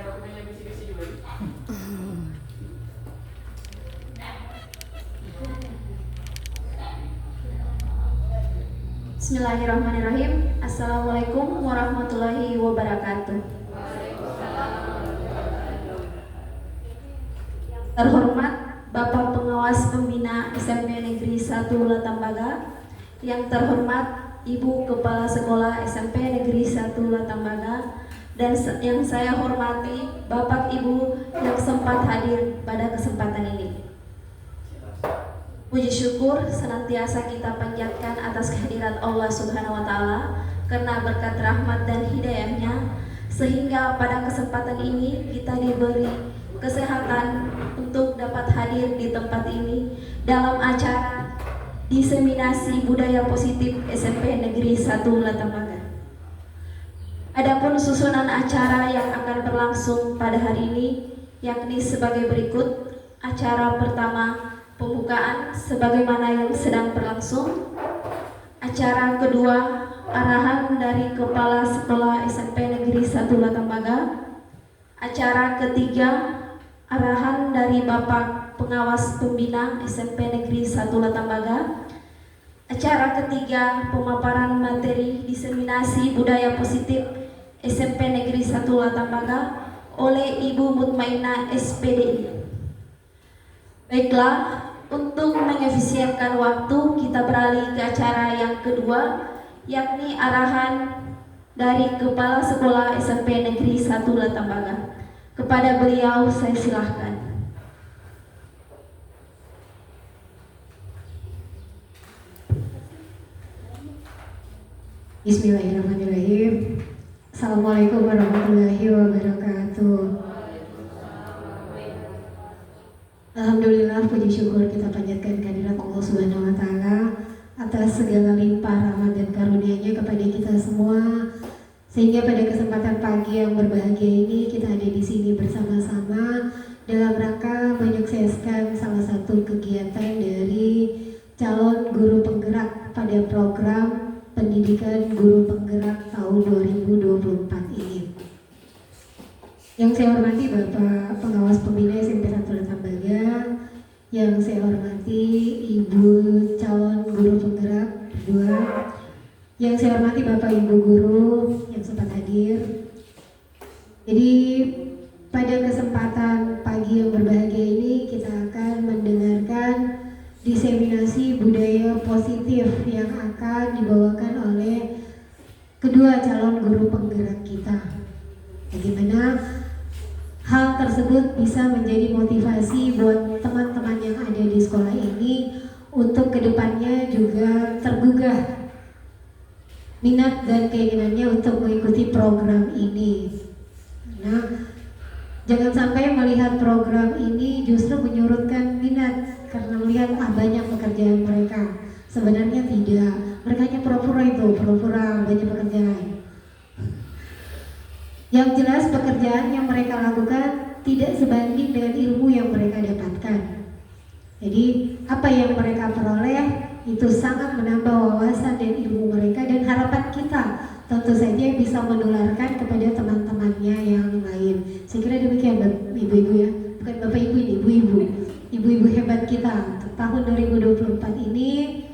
Bismillahirrahmanirrahim. Assalamualaikum warahmatullahi wabarakatuh. Terhormat Bapak Pengawas Pembina SMP Negeri 1 Latambaga, yang terhormat Ibu Kepala Sekolah SMP Negeri 1 Latambaga, dan yang saya hormati Bapak Ibu yang sempat hadir pada kesempatan ini. Puji syukur senantiasa kita panjatkan atas kehadiran Allah Subhanahu wa Ta'ala, karena berkat rahmat dan hidayahnya sehingga pada kesempatan ini kita diberi kesehatan untuk dapat hadir di tempat ini dalam acara diseminasi budaya positif SMP Negeri 1 Latambaga. Adapun susunan acara yang akan berlangsung pada hari ini yakni sebagai berikut. Acara pertama, pembukaan sebagaimana yang sedang berlangsung. Acara kedua, arahan dari Kepala Sekolah SMP Negeri 1 Latambaga. Acara ketiga, arahan dari Bapak Pengawas Pembina SMP Negeri 1 Latambaga. Acara ketiga, pemaparan materi diseminasi budaya positif SMP Negeri 1 Latambaga oleh Ibu Mutmainah SPDI. Baiklah, untuk mengefisienkan waktu kita beralih ke acara yang kedua, yakni arahan dari Kepala Sekolah SMP Negeri 1 Latambaga. Kepada beliau saya silahkan. Bismillahirrahmanirrahim. Assalamualaikum warahmatullahi wabarakatuh. Alhamdulillah, puji syukur kita panjatkan kehadirat Allah Subhanahu wa Ta'ala atas segala limpah rahmat dan karunia-Nya kepada kita semua, sehingga pada kesempatan pagi yang berbahagia ini kita ada di sini bersama-sama dalam rangka menyukseskan salah satu kegiatan dari calon guru penggerak pada program pendidikan guru penggerak tahun 2024 ini. Yang saya hormati Bapak Pengawas Pembina SMP 1 Latambaga, yang saya hormati Ibu calon guru penggerak berdua, yang saya hormati Bapak Ibu guru yang sempat hadir. Jadi pada kesempatan pagi yang berbahagia ini kita akan mendengarkan diseminasi budaya positif yang akan dibawakan oleh kedua calon guru penggerak kita. Bagaimana hal tersebut bisa menjadi motivasi buat teman-teman yang ada di sekolah ini untuk kedepannya juga tergugah minat dan keinginannya untuk mengikuti program ini. Nah, jangan sampai melihat program ini justru menyurutkan minat karena melihat banyak pekerjaan mereka. Sebenarnya tidak, mereka hanya pura-pura banyak pekerjaan. Yang jelas pekerjaan yang mereka lakukan tidak sebanding dengan ilmu yang mereka dapatkan. Jadi apa yang mereka peroleh itu sangat menambah wawasan dan ilmu mereka, dan harapan kita tentu saja bisa menularkan kepada teman-temannya yang lain. Saya kira demikian ibu-ibu ya, bukan bapak ibu ini, ibu-ibu hebat kita untuk tahun 2024 ini.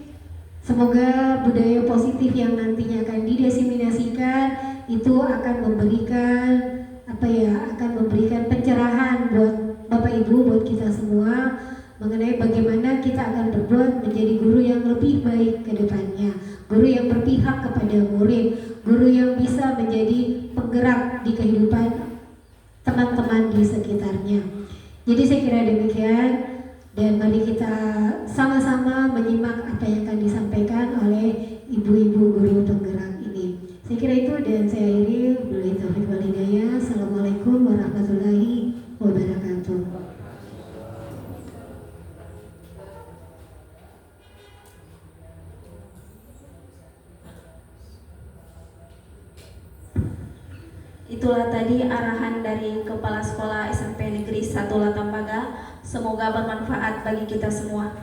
Semoga budaya positif yang nantinya akan didiseminasikan itu akan memberikan akan memberikan pencerahan buat Bapak Ibu, buat kita semua mengenai bagaimana kita akan berbuat menjadi guru yang lebih baik ke depannya, guru yang berpihak kepada murid, guru yang bisa menjadi penggerak di kehidupan teman-teman di sekitarnya. Jadi saya kira demikian, dan mari kita sama-sama menyimak apa yang akan disampaikan oleh ibu-ibu guru penggerak ini. Saya kira itu, dan saya akhiri. Wabillahi taufiq wal hidayah. Assalamualaikum warahmatullahi wabarakatuh. Itulah tadi arahan dari Kepala Sekolah SMP Negeri 1 Latambaga. Semoga bermanfaat bagi kita semua.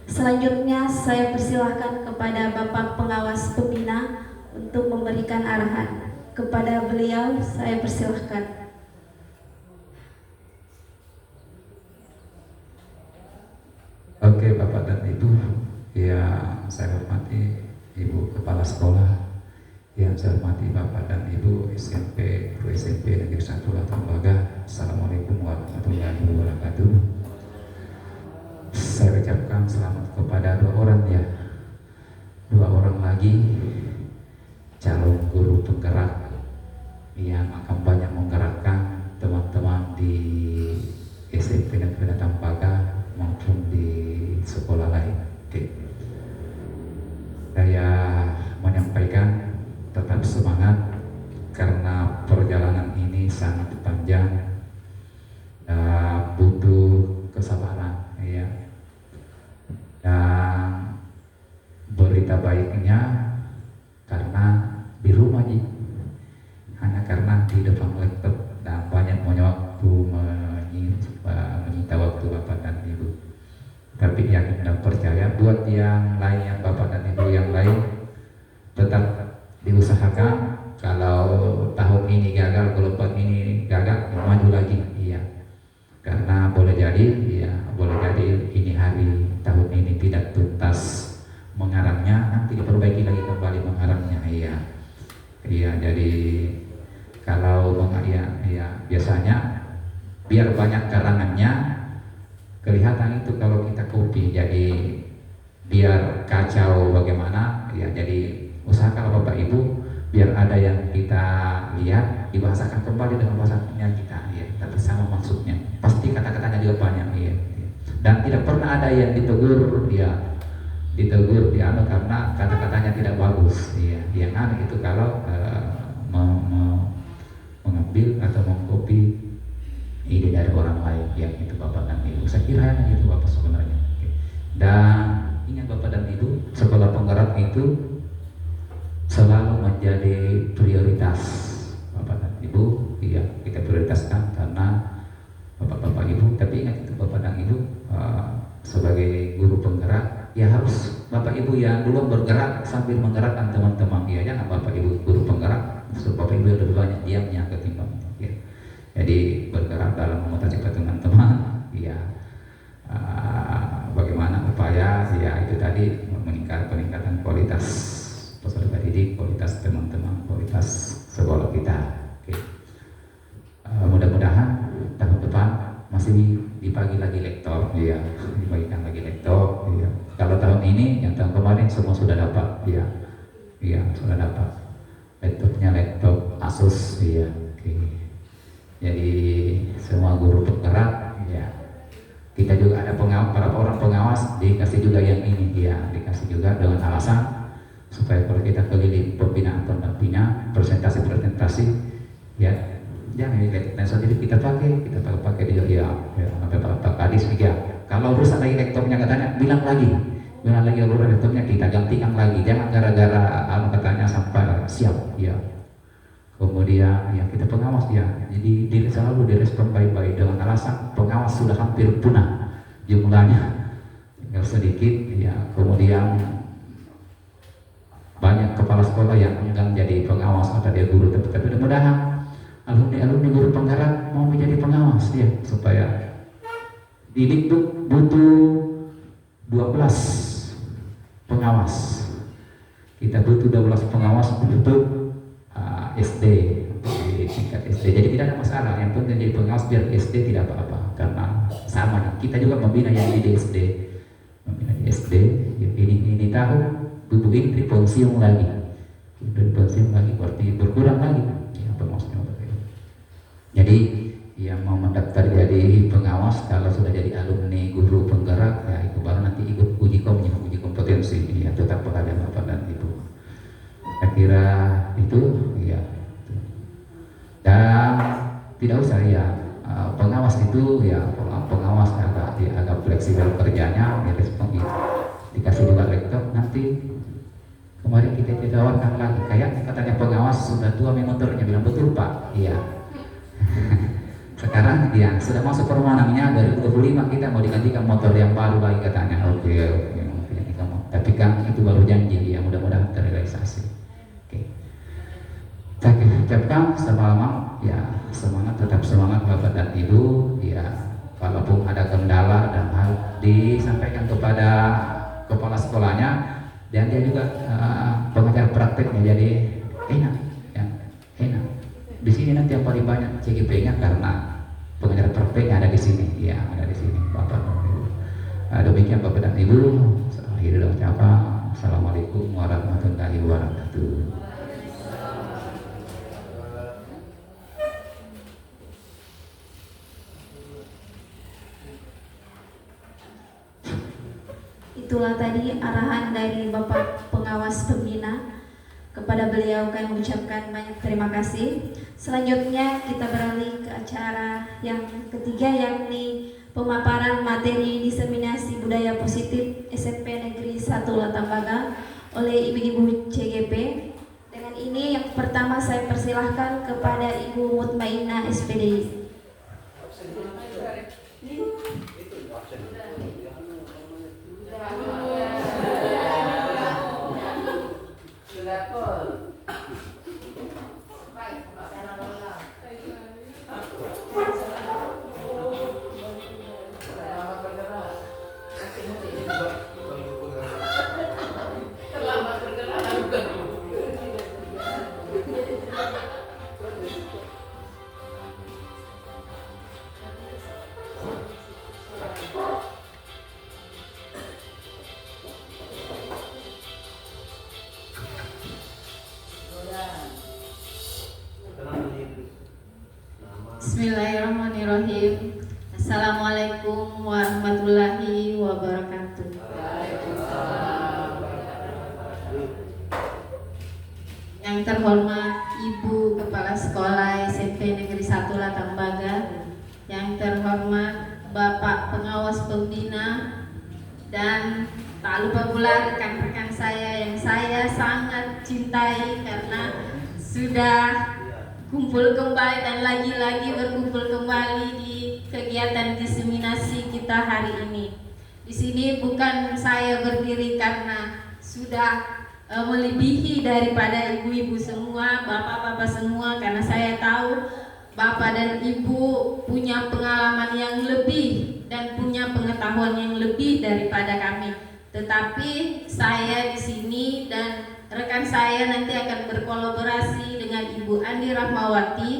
Selanjutnya saya persilahkan kepada Bapak Pengawas Pembina untuk memberikan arahan. Kepada beliau saya persilahkan. saya hormati Ibu Kepala Sekolah, yang saya hormati Bapak dan Ibu SMP, Guru SMP Negeri 1 Tambaga. Assalamualaikum warahmatullahi wabarakatuh. Saya ucapkan selamat kepada dua orang lagi calon guru penggerak yang akan banyak menggerakkan teman-teman di SMP Negeri Tambaga maupun di sekolah lain. Saya menyampaikan tetap semangat karena perjalanan ini sangat panjang dan butuh kesabaran, ya. Dan berita baiknya karena di rumah hanya karena di depan laptop dan banyak menyita waktu Bapak dan Ibu. Tapi yakin dan percaya buat yang lain, yang Bapak dan Ibu yang lain, tetap diusahakan. Kalau tahun ini gagal, gelombang ini gagal, maju lagi, iya. Karena boleh jadi ini hari tahun ini tidak tuntas mengarangnya, nanti diperbaiki lagi kembali mengarangnya, iya. Iya, jadi kalau biasanya biar banyak karangannya kelihatan itu kalau kita copy, jadi biar kacau bagaimana, ya. Jadi usahakan Bapak Ibu biar ada yang kita lihat dibahasakan kembali dengan bahasanya kita, ya. Tapi sama maksudnya, pasti kata-katanya juga banyak, ya. Dan tidak pernah ada yang ditegur karena kata-katanya tidak bagus, ya. Yang aneh itu kalau mengambil atau mengcopy ide dari orang lain, yang itu Bapak dan Ibu. Saya kira itu Bapak sebenarnya. Dan ingat Bapak dan Ibu, sekolah penggerak itu selalu menjadi prioritas Bapak dan Ibu, ya. Kita prioritaskan karena Bapak-Bapak Ibu. Tapi ingat itu Bapak dan Ibu, sebagai guru penggerak, ya harus Bapak Ibu yang dulu bergerak sambil menggerakkan teman-teman, ya. Jangan Bapak Ibu guru penggerak, Bapak Ibu lebih banyak diamnya ketimbang, ya. Jadi bergerak dalam memotivasi teman-teman, ya. Bagaimana upaya, ya, itu tadi peningkatan kualitas peserta didik, kualitas teman-teman, kualitas sekolah kita. Oke. Mudah-mudahan tahun depan masih dibagi lagi lektor, ya, dibagikan lagi lektor, ya. Kalau tahun ini, yang tahun kemarin semua sudah dapat, ya, ya, sudah dapat laptopnya, laptop Asus, ya. Oke. Jadi semua guru penggerak, ya. Kita juga ada para orang pengawas, dikasih juga yang ini, ya, dikasih juga dengan alasan supaya kalau kita keliling pembinaan pendampingnya, presentasi, ya, jangan dilihat sendiri, kita pakai dia, ya, sampai Pak Kadis, ya. Kalau rusak lagi laptopnya katanya, bilang lagi kalau laptopnya kita gantikan lagi, jangan gara-gara katanya sampai siap, ya. Kemudian, ya, kita pengawas, ya, jadi selalu direspon baik-baik dengan alasan pengawas sudah hampir punah jumlahnya, tinggal sedikit, ya. Kemudian banyak kepala sekolah yang enggan jadi pengawas atau dia guru, tapi mudah-mudahan alumni guru penggerak mau menjadi pengawas, ya, supaya di Dikduk butuh 12 pengawas. Kita butuh 12 pengawas untuk SD, di tingkat SD. Jadi tidak ada masalah, yang penting jadi pengawas biar SD tidak apa-apa, karena sama kita juga membina yang di SD, ya, ini tahun butuh ini pensiun lagi, berarti berkurang lagi, ya, pengawasnya. Jadi yang mau mendaftar jadi pengawas, kalau sudah jadi alumni guru penggerak, ya, itu baru nanti ikut uji kompetensi, ya, tetap perhatian Bapak dan Ibu. Saya kira itu, ya. Dan tidak usah, ya, pengawas itu, ya, pengawas agak fleksibel kerjanya, ya, respon gitu. Dikasih juga laptop, nanti kemarin kita ditawarkan lagi, kayak katanya pengawas sudah tua motornya, bilang betul Pak, iya. Sekarang, ya, sudah masuk permohonannya dari 25 kita mau digantikan motor yang baru lagi katanya. Oke. Tapi kan itu baru janji, ya, mudah-mudahan terrealisasi. Oke. Saya ucapkan selamat, ya, semangat, tetap semangat Bapak dan Ibu, ya. Walaupun ada kendala dan hal disampaikan kepada kepala sekolahnya, Dan dia juga pengajar prakteknya, jadi enak, ya, enak. Di sini nanti yang paling banyak CGP-nya karena pengajar prakteknya ada di sini, ya ada di sini, Bapak dan Ibu. Demikian Bapak dan Ibu, akhir dari ucapan. Assalamualaikum warahmatullahi wabarakatuh. Itulah tadi arahan dari Bapak Pengawas Pembina. Kepada beliau kami mengucapkan banyak terima kasih. Selanjutnya kita beralih ke acara yang ketiga, yakni pemaparan materi diseminasi budaya positif SMP Negeri 1 Latambaga oleh ibu-ibu CGP. Dengan ini yang pertama saya persilahkan kepada Ibu Mutmainah SPDI. Bismillahirrahmanirrahim. Assalamualaikum warahmatullahi wabarakatuh. Yang terhormat Ibu Kepala Sekolah SMP Negeri 1 Latambaga, yang terhormat Bapak Pengawas Pembina, dan tak lupa pula rekan-rekan saya yang saya sangat cintai karena sudah kumpul kembali dan lagi-lagi berkumpul kembali di kegiatan diseminasi kita hari ini. Di sini bukan saya berdiri karena sudah melebihi daripada ibu-ibu semua, bapak-bapak semua, karena saya tahu bapak dan ibu punya pengalaman yang lebih dan punya pengetahuan yang lebih daripada kami. Tetapi saya di sini dan rekan saya nanti akan berkolaborasi dengan Ibu Andi Rahmawati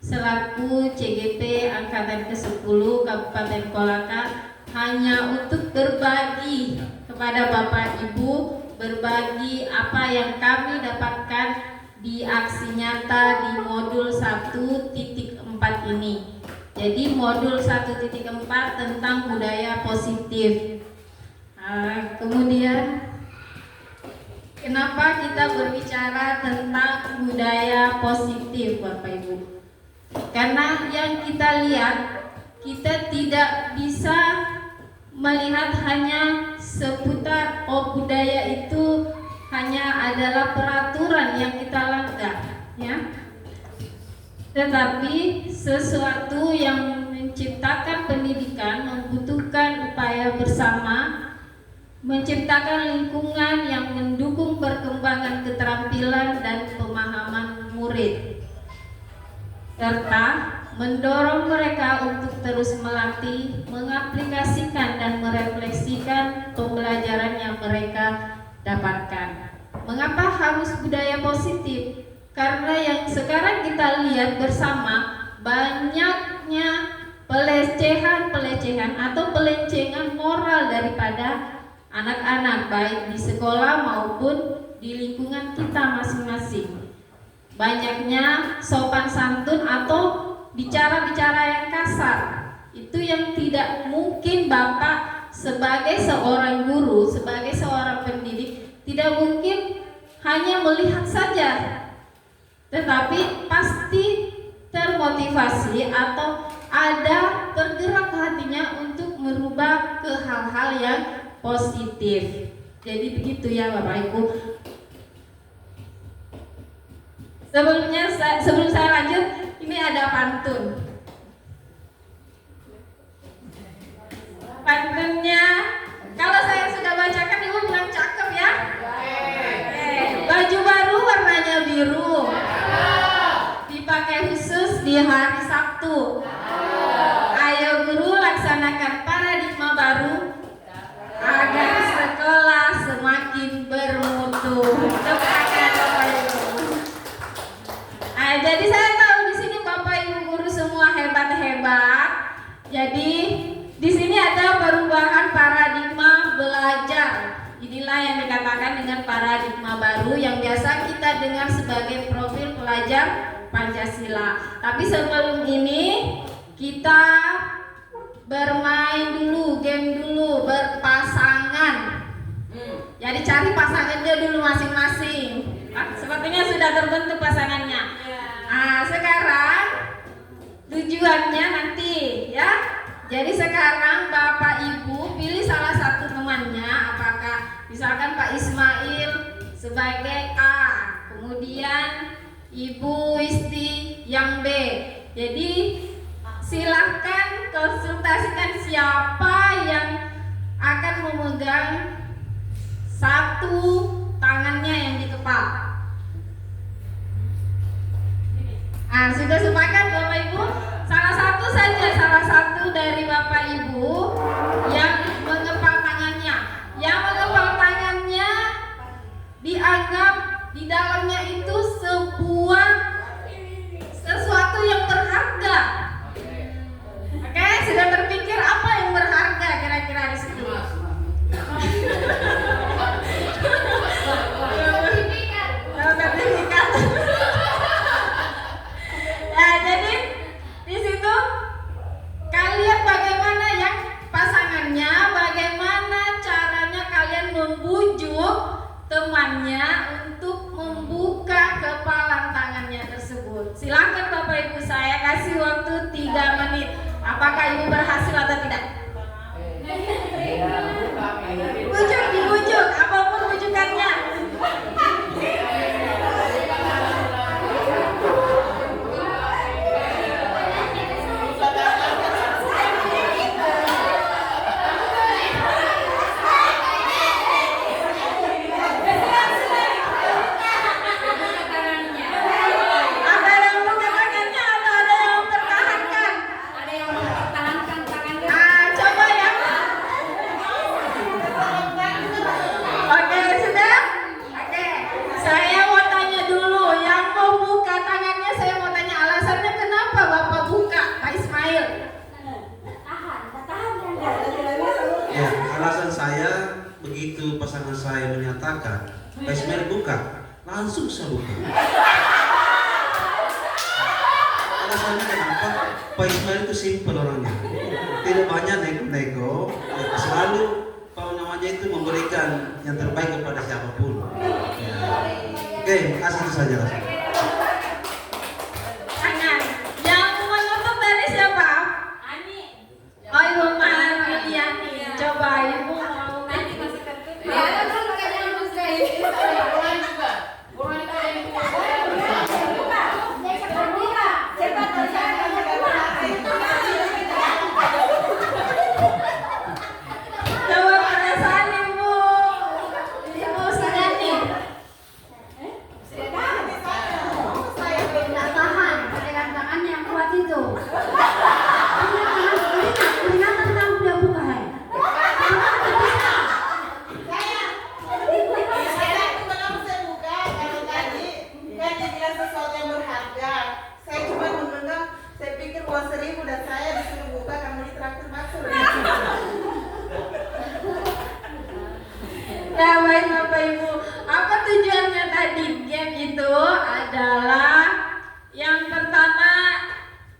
selaku CGP Angkatan ke-10 Kabupaten Kolaka, hanya untuk berbagi kepada Bapak Ibu, berbagi apa yang kami dapatkan di aksi nyata di modul 1.4 ini. Jadi modul 1.4 tentang budaya positif. Kemudian kenapa kita berbicara tentang budaya positif, Bapak Ibu? Karena yang kita lihat, kita tidak bisa melihat hanya seputar budaya itu hanya adalah peraturan yang kita langgar, ya. Tetapi sesuatu yang menciptakan pendidikan membutuhkan upaya bersama, menciptakan lingkungan yang mendukung perkembangan keterampilan dan pemahaman murid, serta mendorong mereka untuk terus melatih, mengaplikasikan dan merefleksikan pembelajaran yang mereka dapatkan. Mengapa harus budaya positif? Karena yang sekarang kita lihat bersama, banyaknya pelecehan atau pelencengan moral daripada anak-anak, baik di sekolah maupun di lingkungan kita masing-masing. Banyaknya sopan santun atau bicara-bicara yang kasar. Itu yang tidak mungkin Bapak sebagai seorang guru, sebagai seorang pendidik, tidak mungkin hanya melihat saja, tetapi pasti termotivasi atau ada tergerak hatinya untuk merubah ke hal-hal yang positif. Jadi begitu ya Bapak Ibu. Sebelum saya lanjut, ini ada pantun. Pantunnya, kalau saya sudah bacakan, Ibu bilang cakep ya. Baju baru warnanya biru, dipakai khusus di hari Sabtu. Ayo guru laksanakan paradigma baru agar sekolah semakin jadi saya tahu di sini Bapak Ibu guru semua hebat-hebat. Jadi di sini ada perubahan paradigma belajar. Inilah yang dikatakan dengan paradigma baru yang biasa kita dengar sebagai profil pelajar Pancasila. Tapi sebelum ini kita bermain dulu, game dulu, berpasangan. Jadi cari pasangannya dulu masing-masing. Sepertinya sudah terbentuk pasangannya. Nah, sekarang tujuannya nanti ya. Jadi sekarang Bapak Ibu pilih salah satu temannya, apakah misalkan Pak Ismail sebagai A, kemudian Ibu Isti yang B. Jadi silahkan konsultasikan siapa yang akan memegang satu tangannya yang dikepal. Ah, sudah sepakat Bapak Ibu? Salah satu dari Bapak Ibu yang mengepal tangannya. Yang mengepal tangannya dianggap di dalamnya itu sesuatu yang berharga. Oke, sudah terpikir apa yang berharga kira-kira di situ? Sertifikat. Ya, jadi di situ kalian bagaimana yang pasangannya, bagaimana caranya kalian membujuk temannya untuk membuka kepalan tangannya tersebut. Silakan Bapak Ibu, saya kasih waktu 3 menit. Apakah Ibu berhasil atau tidak? Bujuk, dibujuk, apapun bujukannya. Begitu pasangan saya menyatakan Pak Ismail buka, langsung saya buka. Alasannya kenapa? Pak Ismail itu simpel orangnya, tidak banyak nego-nego, selalu itu memberikan yang terbaik kepada siapapun. Ya. Oke, kasih itu saja. Yang menutup dari siapa? Ani. Oh, Ibu Marliani. Coba Ibu mau nanti masih tertutup. Coba perasaan Ibu. Ibu Sudani. Tidak tahan, pegangan tangannya yang kuat itu. Peringatan kamu udah buka, hai. Saya itu kenapa saya buka kalau tadi kan dia bilang sesuatu yang berharga. Saya cuma menganggap, saya pikir uang 1.000 dan saya disuruh buka, kamu ditraktir masuk. Nah, baik Bapak Ibu, apa tujuannya tadi? Game itu adalah yang pertama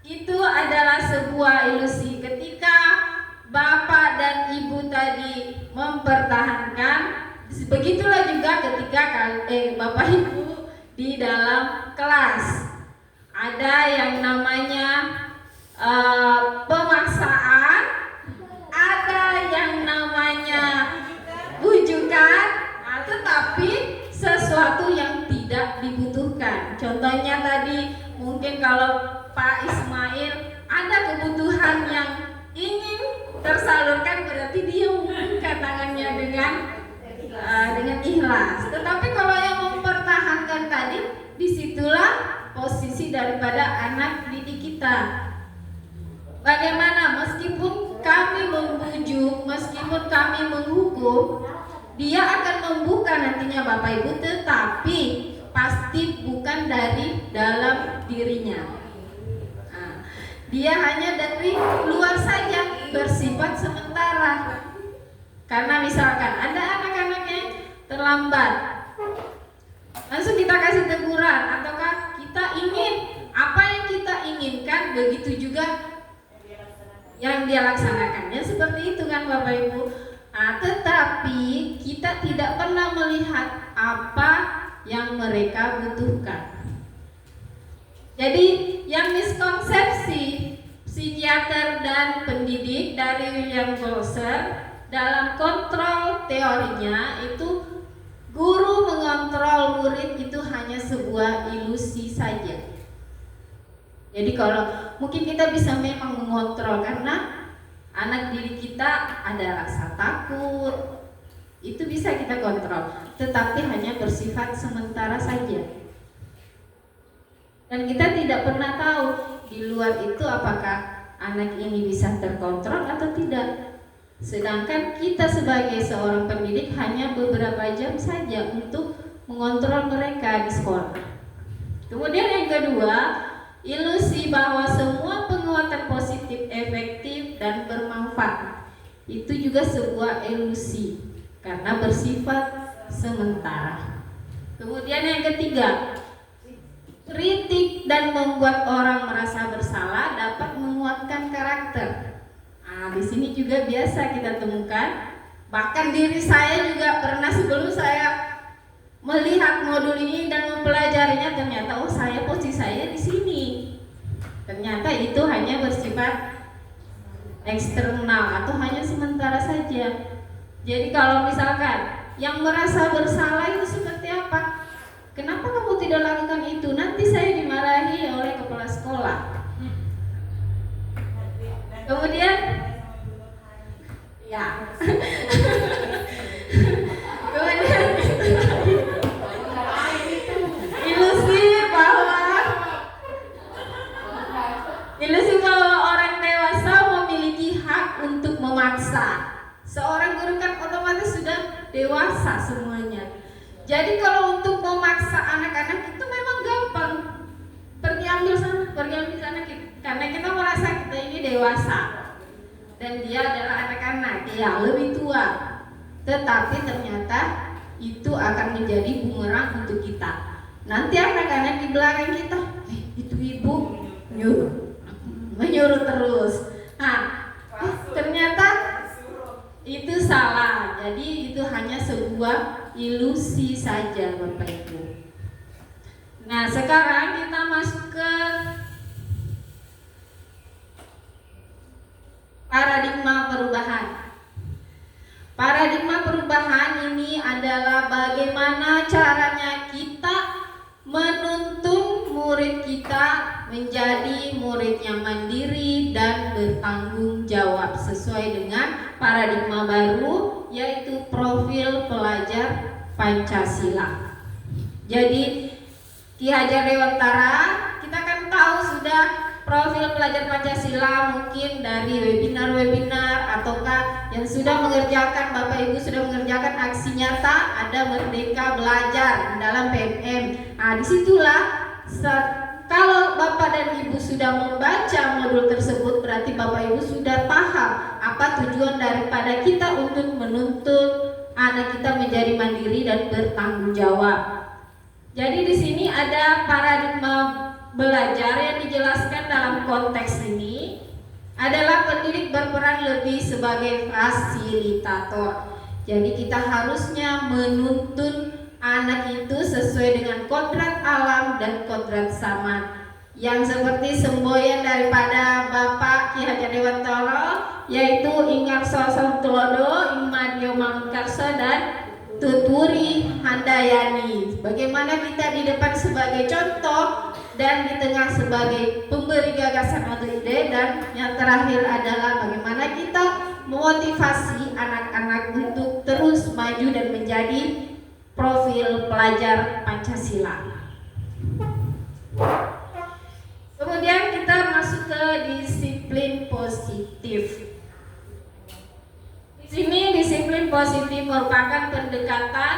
itu adalah sebuah ilusi. Ketika Bapak dan Ibu tadi mempertahankan, begitulah juga ketika Bapak Ibu di dalam kelas. Ada yang namanya pemaksaan, ada yang namanya bujukan, tetapi sesuatu yang tidak dibutuhkan. Contohnya tadi mungkin kalau Pak Ismail ada kebutuhan yang ingin tersalurkan, berarti dia membuka tangannya dengan ikhlas. Tetapi kalau yang mempertahankan tadi, disitulah posisi daripada anak didik kita. Bagaimana meskipun kami membujuk, meskipun kami menghukum, dia akan membuka nantinya Bapak Ibu, tetapi pasti bukan dari dalam dirinya. Nah, dia hanya dari luar saja, bersifat sementara. Karena misalkan ada anak-anak yang terlambat, langsung kita kasih teguran, ataukah kita ingin apa yang kita inginkan, begitu juga yang dia laksanakannya seperti itu kan Bapak Ibu. Nah, tetapi kita tidak pernah melihat apa yang mereka butuhkan. Jadi yang miskonsepsi psikiater dan pendidik dari William Glasser dalam kontrol teorinya itu, guru mengontrol murid itu hanya sebuah ilusi saja. Jadi kalau mungkin kita bisa memang mengontrol karena anak didik kita ada rasa takut, itu bisa kita kontrol, tetapi hanya bersifat sementara saja. Dan kita tidak pernah tahu di luar itu apakah anak ini bisa terkontrol atau tidak. Sedangkan kita sebagai seorang pendidik hanya beberapa jam saja untuk mengontrol mereka di sekolah. Kemudian yang kedua, ilusi bahwa semua penguatan positif efektif dan bermanfaat. Itu juga sebuah ilusi karena bersifat sementara. Kemudian yang ketiga, kritik dan membuat orang merasa bersalah dapat menguatkan karakter. Nah, di sini juga biasa kita temukan. Bahkan diri saya juga pernah, sebelum saya melihat modul ini dan mempelajarinya, ternyata oh saya posisi saya di sini. Ternyata itu hanya bersifat eksternal atau hanya sementara saja. Jadi kalau misalkan yang merasa bersalah itu seperti apa? Kenapa kamu tidak lakukan itu? Nanti saya dimarahi oleh kepala sekolah. Kemudian ya. Kemudian ilusi bahwa orang dewasa memiliki hak untuk memaksa. Seorang guru kan otomatis sudah dewasa semuanya. Jadi kalau untuk memaksa anak-anak itu memang gampang. Pergi ambil sana, pergi ambil sana, karena kita merasa kita ini dewasa dan dia adalah anak-anak, dia lebih tua. Tetapi ternyata itu akan menjadi bumerang untuk kita. Nanti anak-anak di belakang kita, itu ibu menyuruh terus. Nah, ternyata itu salah. Jadi itu hanya sebuah ilusi saja Bapak Ibu. Nah, sekarang kita masuk ke paradigma perubahan. Paradigma perubahan ini adalah bagaimana caranya kita menuntun murid kita menjadi murid yang mandiri dan bertanggung jawab sesuai dengan paradigma baru, yaitu profil pelajar Pancasila. Jadi Ki Hajar Dewantara, kita kan tahu sudah profil pelajar Pancasila mungkin dari webinar-webinar ataukah yang sudah mengerjakan, Bapak Ibu sudah mengerjakan aksi nyata, ada Merdeka Belajar dalam PMM. Nah, disitulah kalau Bapak dan Ibu sudah membaca modul tersebut, berarti Bapak Ibu sudah paham apa tujuan daripada kita untuk menuntut anak kita menjadi mandiri dan bertanggung jawab. Jadi di sini ada paradigma belajar yang dijelaskan dalam konteks ini adalah pendidik berperan lebih sebagai fasilitator. Jadi kita harusnya menuntun anak itu sesuai dengan kodrat alam dan kodrat zaman, yang seperti semboyan daripada Bapak Ki Hajar Dewantara, yaitu Ingarso Tulodo, Imadio Mangunkarso, dan Tuturi Handayani. Bagaimana kita di depan sebagai contoh dan di tengah sebagai pemberi gagasan atau ide, dan yang terakhir adalah bagaimana kita memotivasi anak-anak untuk terus maju dan menjadi profil pelajar Pancasila. Kemudian kita masuk ke disiplin positif. Di sini disiplin positif merupakan pendekatan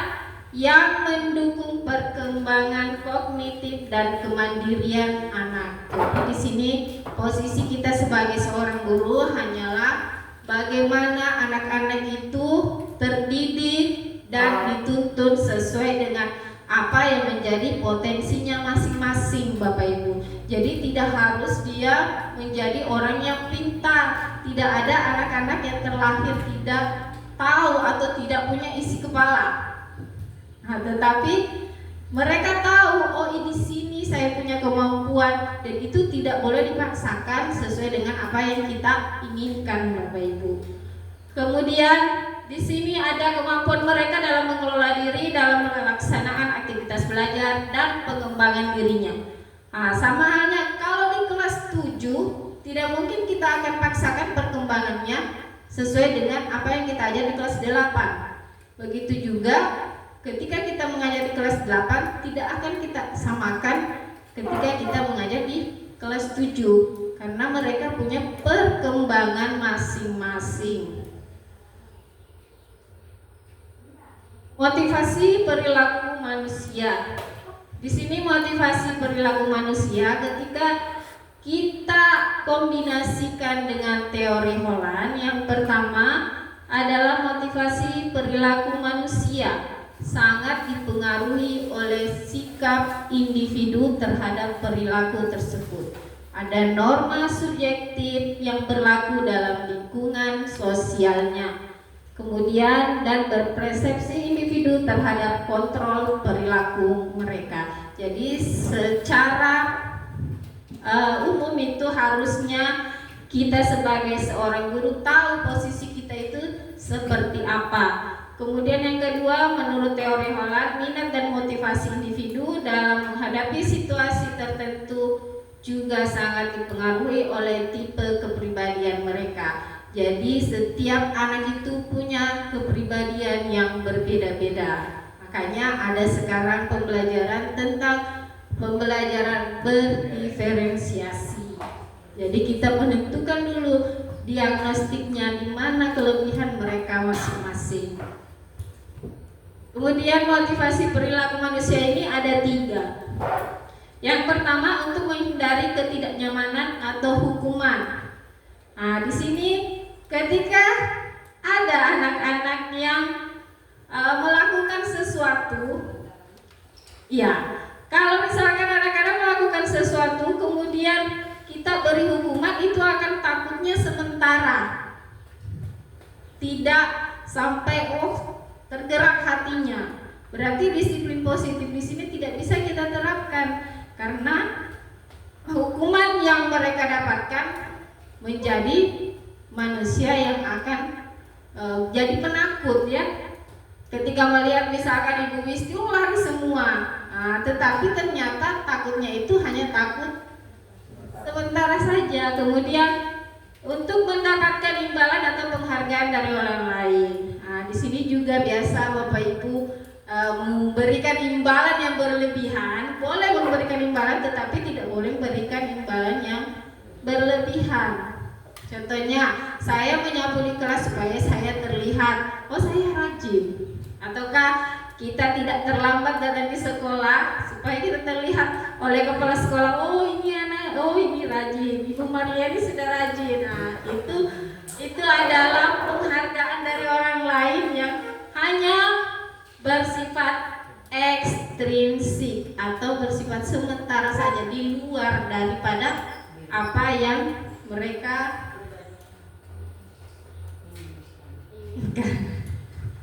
yang mendukung perkembangan kognitif dan kemandirian anak. Jadi di sini posisi kita sebagai seorang guru hanyalah bagaimana anak-anak itu terdidik dan dituntun sesuai dengan apa yang menjadi potensinya masing-masing, Bapak Ibu. Jadi tidak harus dia menjadi orang yang pintar. Tidak ada anak-anak yang terlahir tidak tahu atau tidak punya isi kepala. Nah, tetapi mereka tahu, oh di sini saya punya kemampuan, dan itu tidak boleh dipaksakan sesuai dengan apa yang kita inginkan, Bapak Ibu. Kemudian di sini ada kemampuan mereka dalam mengelola diri, dalam melaksanakan aktivitas belajar dan pengembangan dirinya. Nah, sama halnya kalau di kelas 7 tidak mungkin kita akan paksakan perkembangannya sesuai dengan apa yang kita ajar di kelas 8. Begitu juga ketika kita mengajar di kelas 8 tidak akan kita samakan ketika kita mengajar di kelas 7 karena mereka punya perkembangan masing-masing. Motivasi perilaku manusia. Di sini motivasi perilaku manusia ketika kita kombinasikan dengan teori Holland. Yang pertama adalah motivasi perilaku manusia sangat dipengaruhi oleh sikap individu terhadap perilaku tersebut. Ada norma subjektif yang berlaku dalam lingkungan sosialnya. Kemudian dan berpersepsi individu terhadap kontrol perilaku mereka. Jadi secara umum itu harusnya kita sebagai seorang guru tahu posisi kita itu seperti apa. Kemudian yang kedua, menurut teori Holland, minat dan motivasi individu dalam menghadapi situasi tertentu juga sangat dipengaruhi oleh tipe kepribadian mereka. Jadi setiap anak itu punya kepribadian yang berbeda-beda. Makanya ada sekarang pembelajaran tentang pembelajaran berdiferensiasi. Jadi kita menentukan dulu diagnostiknya di mana kelebihan mereka masing-masing. Kemudian motivasi perilaku manusia ini ada 3. Yang pertama untuk menghindari ketidaknyamanan atau hukuman. Nah, di sini ketika ada anak-anak yang melakukan sesuatu, ya, kalau misalkan anak-anak melakukan sesuatu kemudian kita beri hukuman, itu akan takutnya sementara, tidak sampai tergerak hatinya. Berarti disiplin positif di sini tidak bisa kita terapkan karena hukuman yang mereka dapatkan menjadi manusia yang akan jadi penakut, ya. Ketika melihat misalkan Ibu Wisti lari semua, tetapi ternyata takutnya itu hanya takut sementara saja. Kemudian untuk mendapatkan imbalan atau penghargaan dari orang lain. Di sini juga biasa Bapak Ibu memberikan imbalan yang berlebihan. Boleh memberikan imbalan, tetapi tidak boleh memberikan imbalan yang berlebihan. Contohnya, saya menyapu di kelas supaya saya terlihat, oh saya rajin. Ataukah kita tidak terlambat datang di sekolah supaya kita terlihat oleh kepala sekolah, oh ini anak, oh ini rajin, Ibu Maria ini sudah rajin. Nah, itu adalah penghargaan dari orang lain yang hanya bersifat ekstrinsik atau bersifat sementara saja, di luar daripada apa yang mereka inginkan.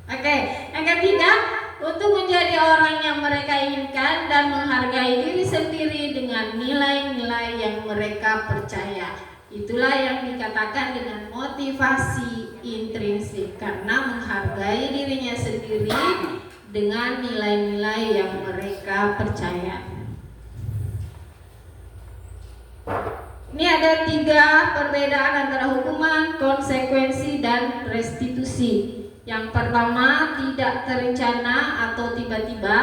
Oke, yang ketiga, untuk menjadi orang yang mereka inginkan dan menghargai diri sendiri dengan nilai-nilai yang mereka percaya. Itulah yang dikatakan dengan motivasi intrinsik, karena menghargai dirinya sendiri dengan nilai-nilai yang mereka percaya. Ini ada 3 perbedaan antara hukuman, konsekuensi, dan restitusi. Yang pertama, tidak terencana atau tiba-tiba.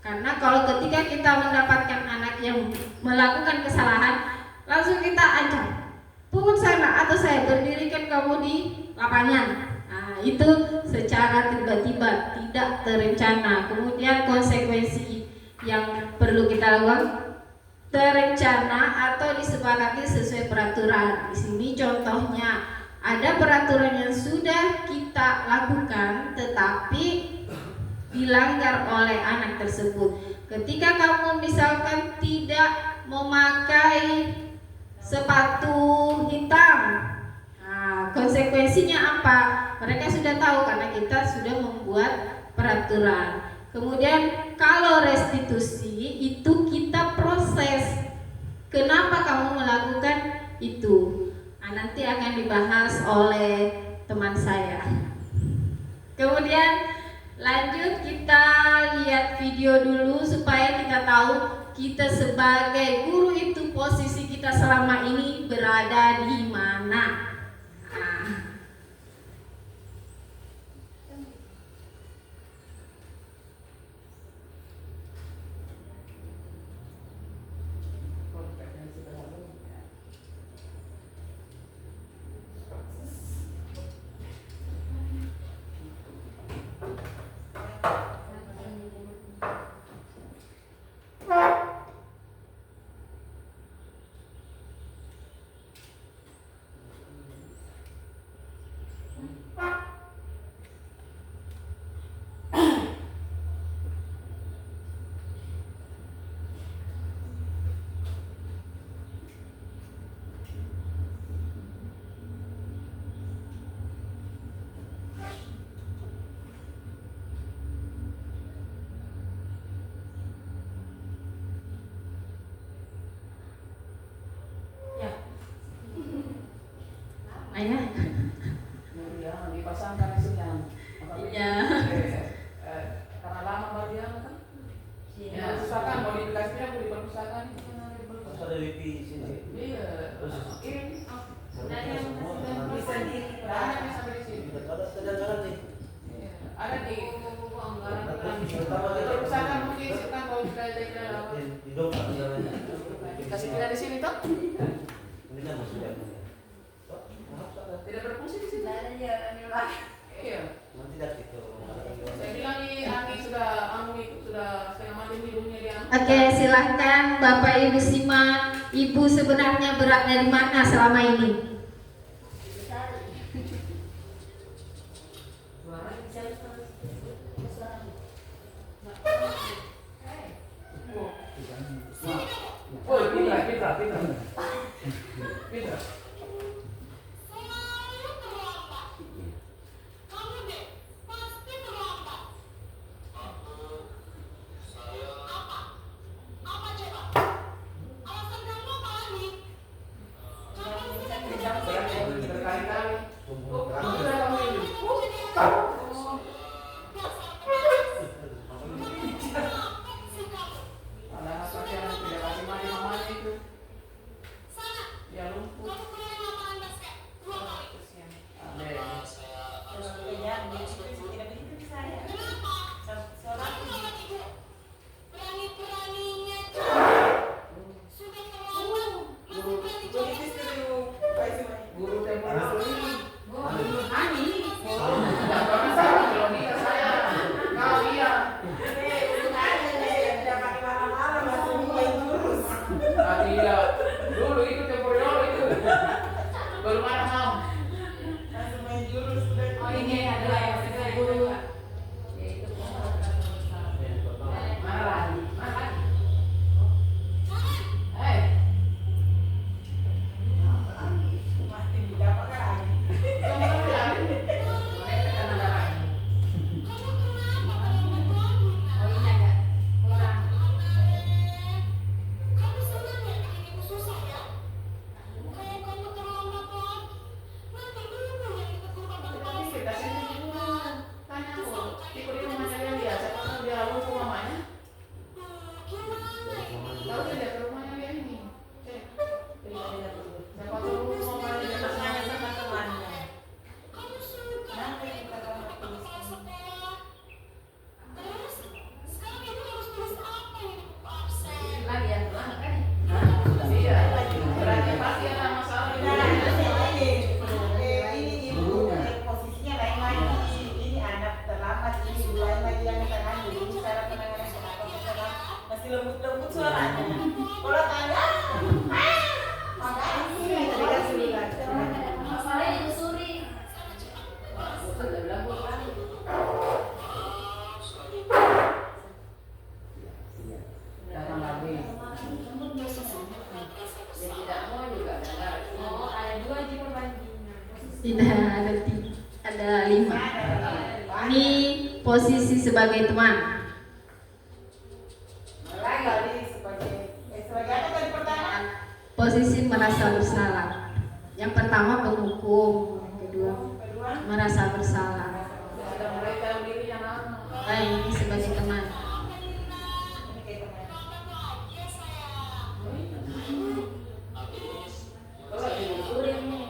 Karena kalau ketika kita mendapatkan anak yang melakukan kesalahan, langsung kita ancam, pungut sana atau saya berdirikan kamu di lapangan. Nah, Nah, itu secara tiba-tiba, tidak terencana. Kemudian konsekuensi yang perlu kita lakukan terencana atau disepakati sesuai peraturan. Di sini contohnya ada peraturan yang sudah kita lakukan tetapi dilanggar oleh anak tersebut. Ketika kamu misalkan tidak memakai sepatu hitam, nah, konsekuensinya apa? Mereka sudah tahu karena kita sudah membuat peraturan. Kemudian kalau restitusi itu kita proses. Kenapa kamu melakukan itu? Nah, nanti akan dibahas oleh teman saya. Kemudian lanjut kita lihat video dulu supaya kita tahu kita sebagai guru itu posisi kita selama ini berada di mana. Nah. Ayah. Dipasangkan isinya. Iya. Karena lama bagian kan. Ya, usahakan mau dikasihnya mau diperpustakaan. Terus ada wifi di sini. Iya. Terus Ini Dan yang Bisa di ada sampai di sini. ada jalan nih. Iya. Ada di Pertama kita perpustakaan mungkin sekarang kalau kita jalan di dompet jalannya. kasih kita di sini toh. Ini kan maksudnya. Tidak berfungsi di sini. Iya. Nanti dah gitu. Saya bilang ini Ani sudah sudah setengah mati hidungnya dia. Oke, silahkan Bapak Ibu simak. Ibu sebenarnya beratnya di mana selama ini? Oh, Pitra. Berkali-kali. Ada apa yang tidak kasih mandi mamanya itu? Ya lumpuh. Tidak ada 5. Ini posisi sebagai teman. Sebagai apa tadi pertama? Posisi merasa bersalah. Yang pertama penghukum, yang kedua merasa bersalah. Sudah mulai tahu diri yang lama. Ini sebagai teman. Kalau diukurin nih.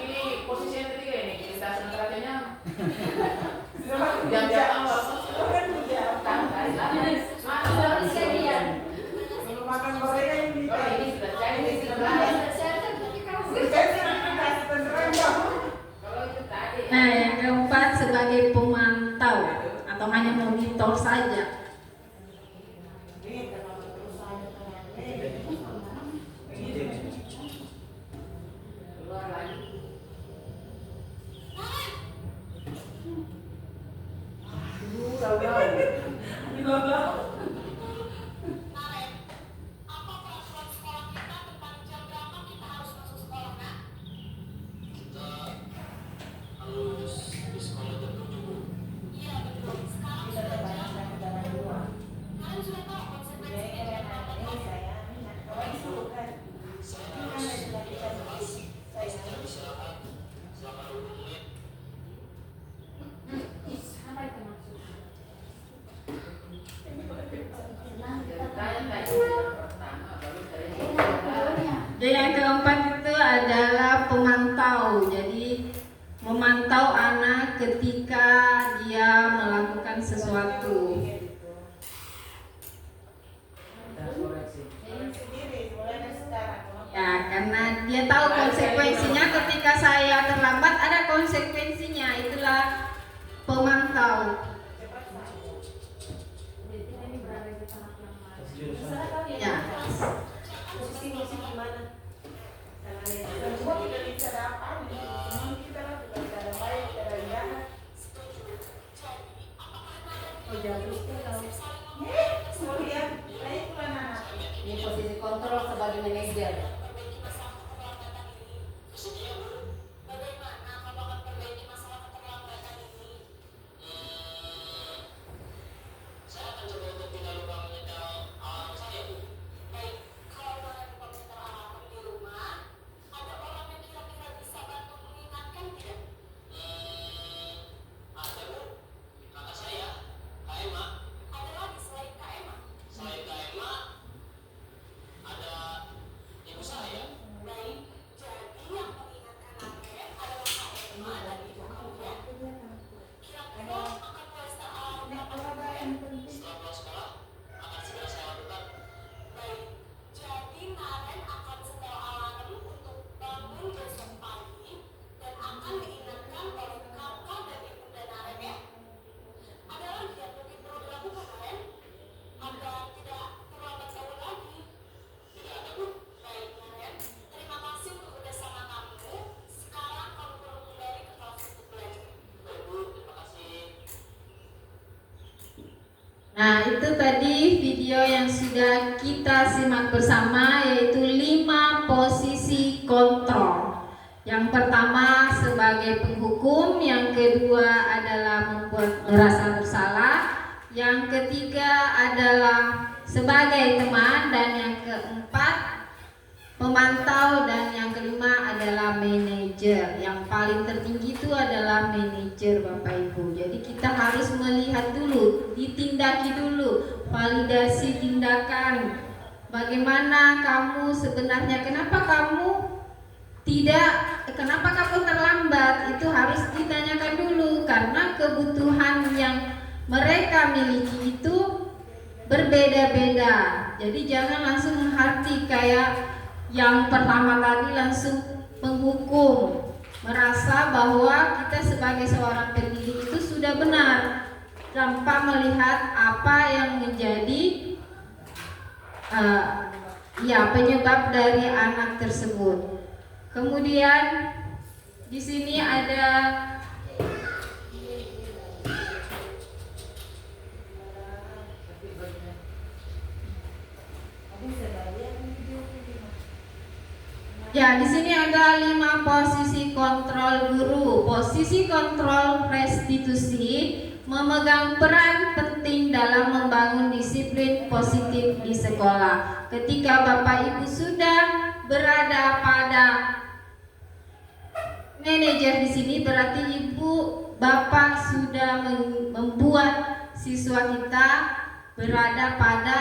Ini posisi yang ketiga ini, kita sentralnya jam awal. Belum makan gorengan ini. Kalau ini sudah cair, ini sudah belas. Kalau itu tadi. Nah, yang keempat sebagai pemantau atau hanya monitor saja. Keluar lagi. Jadi yang keempat itu adalah pemantau. Jadi memantau anak ketika dia melakukan sesuatu. Ya, karena dia tahu konsekuensinya ketika saya terlambat ada konsekuensinya. Itulah pemantau. Ya. Semua tidak bisa dapat, semua kita lah tidak ada baik, tidak ada jahat. Mau lihat, baik mana? Ini posisi kontrol sebagai manajer. Nah, itu tadi video yang sudah kita simak bersama, yaitu 5 posisi kontrol. Yang pertama sebagai penghukum, yang kedua adalah membuat merasa bersalah, yang ketiga adalah sebagai teman, dan yang keempat pemantau, dan yang kelima adalah manajer. Yang paling tertinggi itu adalah manajer, Bapak Ibu. Jadi kita harus melihat dulu, ditindaki dulu, validasi tindakan. Bagaimana kamu sebenarnya, kenapa kamu terlambat, itu harus ditanyakan dulu, karena kebutuhan yang mereka miliki itu berbeda-beda. Jadi jangan langsung menghati kayak yang pertama tadi, langsung menghukum, merasa bahwa kita sebagai seorang pendidik itu sudah benar. tanpa melihat apa yang menjadi penyebab dari anak tersebut. Kemudian di sini ada di sini ada 5 posisi kontrol guru. Posisi kontrol restitusi memegang peran penting dalam membangun disiplin positif di sekolah. Ketika Bapak Ibu sudah berada pada manajer di sini, berarti Ibu Bapak sudah membuat siswa kita berada pada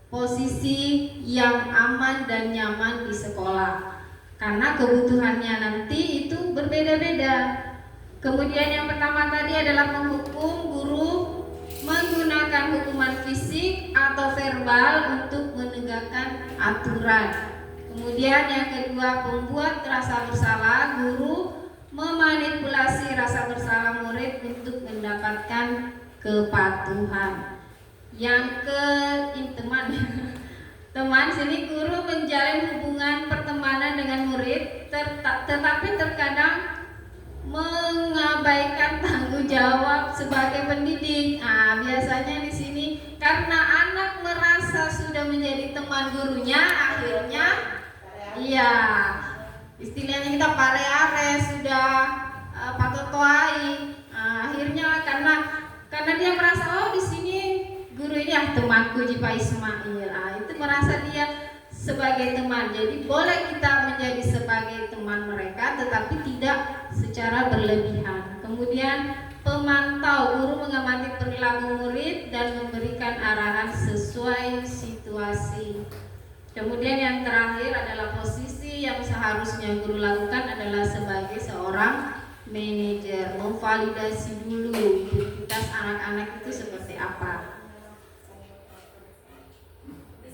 posisi yang aman dan nyaman di sekolah. Karena kebutuhannya nanti itu berbeda-beda. Kemudian yang pertama tadi adalah menghukum guru menggunakan hukuman fisik atau verbal untuk menegakkan aturan. Kemudian yang kedua, membuat rasa bersalah, guru memanipulasi rasa bersalah murid untuk mendapatkan kepatuhan. Yang teman sini, guru menjalin hubungan pertemanan dengan murid, tetapi terkadang mengabaikan tanggung jawab sebagai pendidik. Biasanya di sini karena anak merasa sudah menjadi teman gurunya, akhirnya istilahnya kita pare-are, sudah patotoai. Akhirnya karena dia merasa di sini guru ini temanku Jipa Ismail. Itu merasa dia sebagai teman. Jadi boleh kita menjadi sebagai teman mereka, tetapi tidak secara berlebihan. Kemudian pemantau, guru mengamati perilaku murid dan memberikan arahan sesuai situasi. Kemudian yang terakhir adalah posisi yang seharusnya guru lakukan adalah sebagai seorang manajer, memvalidasi dulu identitas anak-anak itu seperti apa.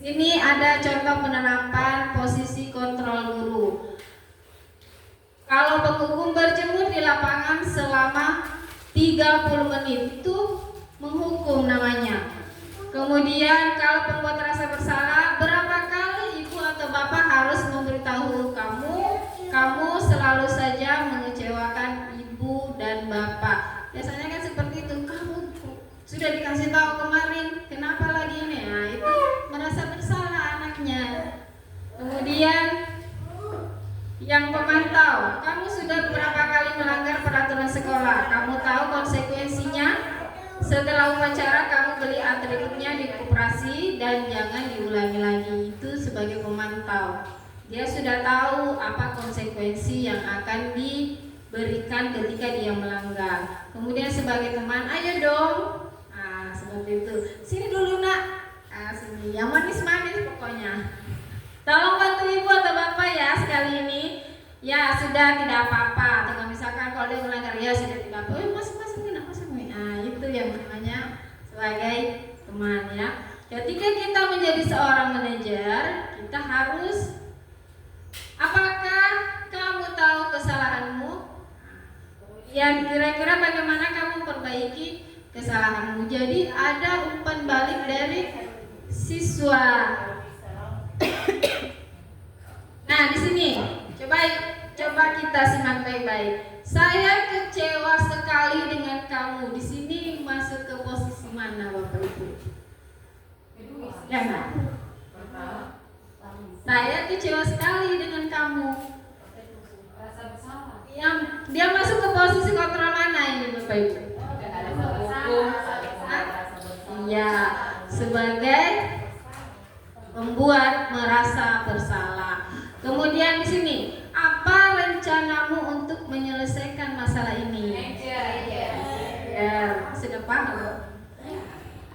Ini ada contoh penerapan posisi kontrol guru. Kalau penghukum berjemur di lapangan selama 30 menit itu menghukum namanya. Kemudian kalau pembuat rasa bersalah, berapa kali ibu atau bapak harus memberitahu kamu selalu saja mengecewakan ibu dan bapak. Biasanya kan seperti itu, kamu sudah dikasih tahu kemarin, kenapa lagi ini? Itu merasa bersalah anaknya. Kemudian yang pemantau, kamu sudah berapa kali melanggar peraturan sekolah? Kamu tahu konsekuensinya? Setelah upacara kamu beli atributnya di koperasi dan jangan diulangi lagi. Itu sebagai pemantau. Dia sudah tahu apa konsekuensi yang akan diberikan ketika dia melanggar. Kemudian sebagai teman, ayo dong. Seperti itu. Sini dulu nak. Sini. Yang manis-manis pokoknya. Tolong bantu ibu atau bapak ya sekali ini. Ya sudah, tidak apa-apa. Atau misalkan kalau dia melanggar, ya sudah tidak apa-apa. Masuk itu yang namanya sebagai teman ya. Ketika kita menjadi seorang manajer, kita harus, apakah kamu tahu kesalahanmu? Yang kira-kira bagaimana kamu memperbaiki kesalahanmu. Jadi ada umpan balik dari siswa. Nah di sini coba kita simak baik-baik. Saya kecewa sekali dengan kamu. Di sini masuk ke posisi mana Bapak Ibu? Ya, saya kecewa sekali dengan kamu. Yang dia masuk ke posisi kontrol mana ini Bapak Ibu? Iya, sebagai membuat merasa bersalah. Kemudian di sini, apa rencanamu untuk menyelesaikan masalah ini? Ya, sudah paham.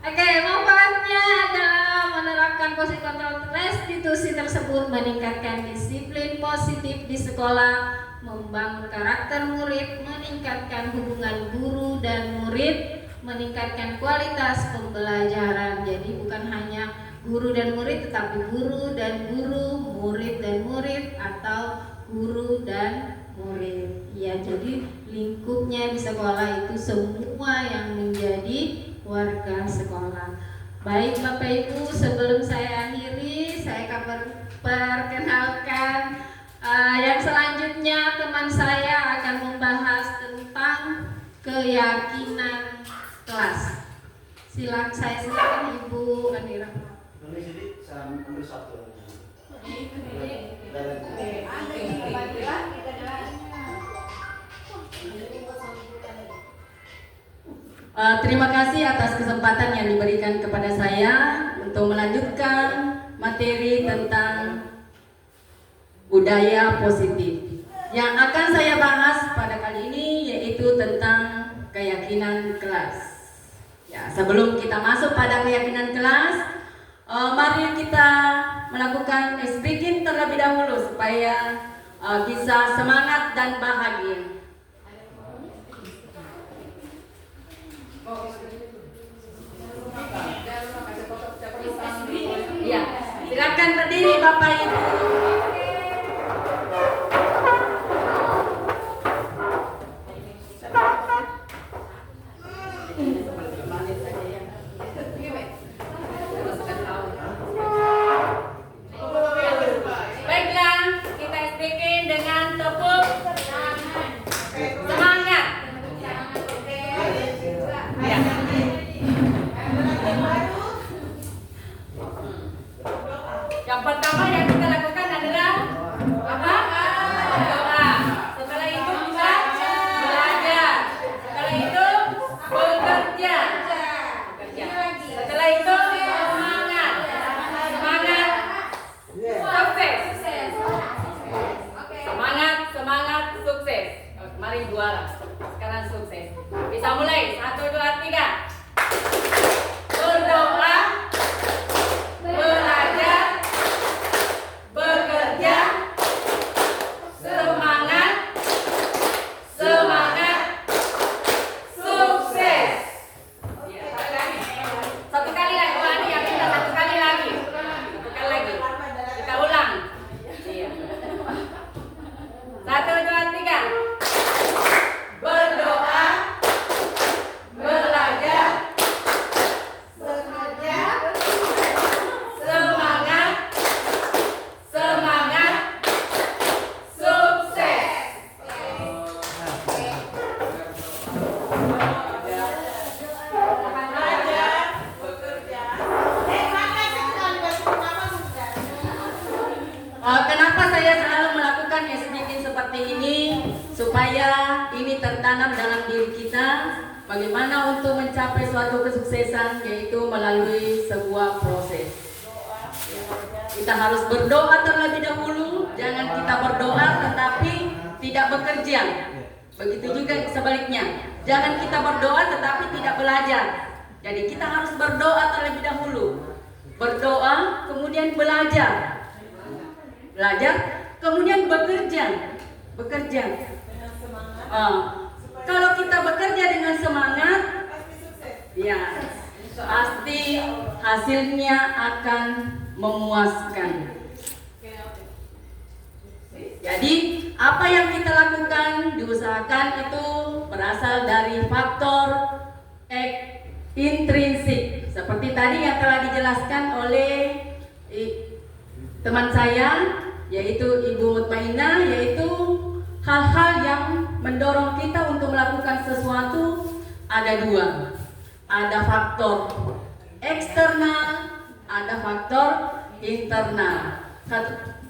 Oke, manfaatnya adalah menerapkan posisi kontrol restitusi tersebut, meningkatkan disiplin positif di sekolah, membangun karakter murid, meningkatkan hubungan guru dan murid, meningkatkan kualitas pembelajaran. Jadi bukan hanya guru dan murid, tetapi guru dan guru, murid dan murid, atau guru dan murid. Ya, jadi lingkupnya di sekolah itu semua yang menjadi warga sekolah. Baik Bapak Ibu, sebelum saya akhiri, saya akan perkenalkan yang selanjutnya teman saya akan membahas tentang keyakinan kelas. Silakan Ibu Andira. Ini jadi saya ambil satu. Terima kasih atas kesempatan yang diberikan kepada saya untuk melanjutkan materi tentang budaya positif. Yang akan saya bahas pada kali ini yaitu tentang keyakinan kelas. Ya, sebelum kita masuk pada keyakinan kelas, mari kita melakukan speaking terlebih dahulu supaya bisa semangat dan bahagia. Ya, silakan berdiri Bapak Ibu. Baiklah, kita speaking dengan tepuk semangat. Ya. Yang pertama yang kita lakukan adalah apa? Doa. Setelah itu kita belajar. Setelah itu bekerja. Setelah itu semangat. Semangat. Sukses. Semangat, sukses. Mari juara. Sekarang sukses. Bisa mulai. 1, 2, 3. Berdoa, belajar, bekerja, semangat, sukses. Satu kali lagi, Wani yang minta satu kali lagi. Kita ulang. Iya. 1, 2, 3. Berdoa, belajar, bekerja, semangat, sukses. Kenapa saya selalu melakukan speaking seperti ini? Supaya ini tertanam dalam diri kita. Bagaimana untuk mencapai suatu kesuksesan, yaitu melalui sebuah proses. Kita harus berdoa terlebih dahulu. Jangan kita berdoa tetapi tidak bekerja. Begitu juga sebaliknya. Jangan kita berdoa tetapi tidak belajar. Jadi kita harus berdoa terlebih dahulu. Berdoa, kemudian belajar. Belajar, kemudian bekerja. Kalau kita bekerja dengan semangat, ya pasti hasilnya akan memuaskan. Jadi apa yang kita lakukan diusahakan itu berasal dari faktor intrinsik, seperti tadi yang telah dijelaskan oleh teman saya, yaitu Ibu Mutmainah, yaitu hal-hal yang mendorong kita untuk melakukan sesuatu ada dua. Ada faktor eksternal, ada faktor internal.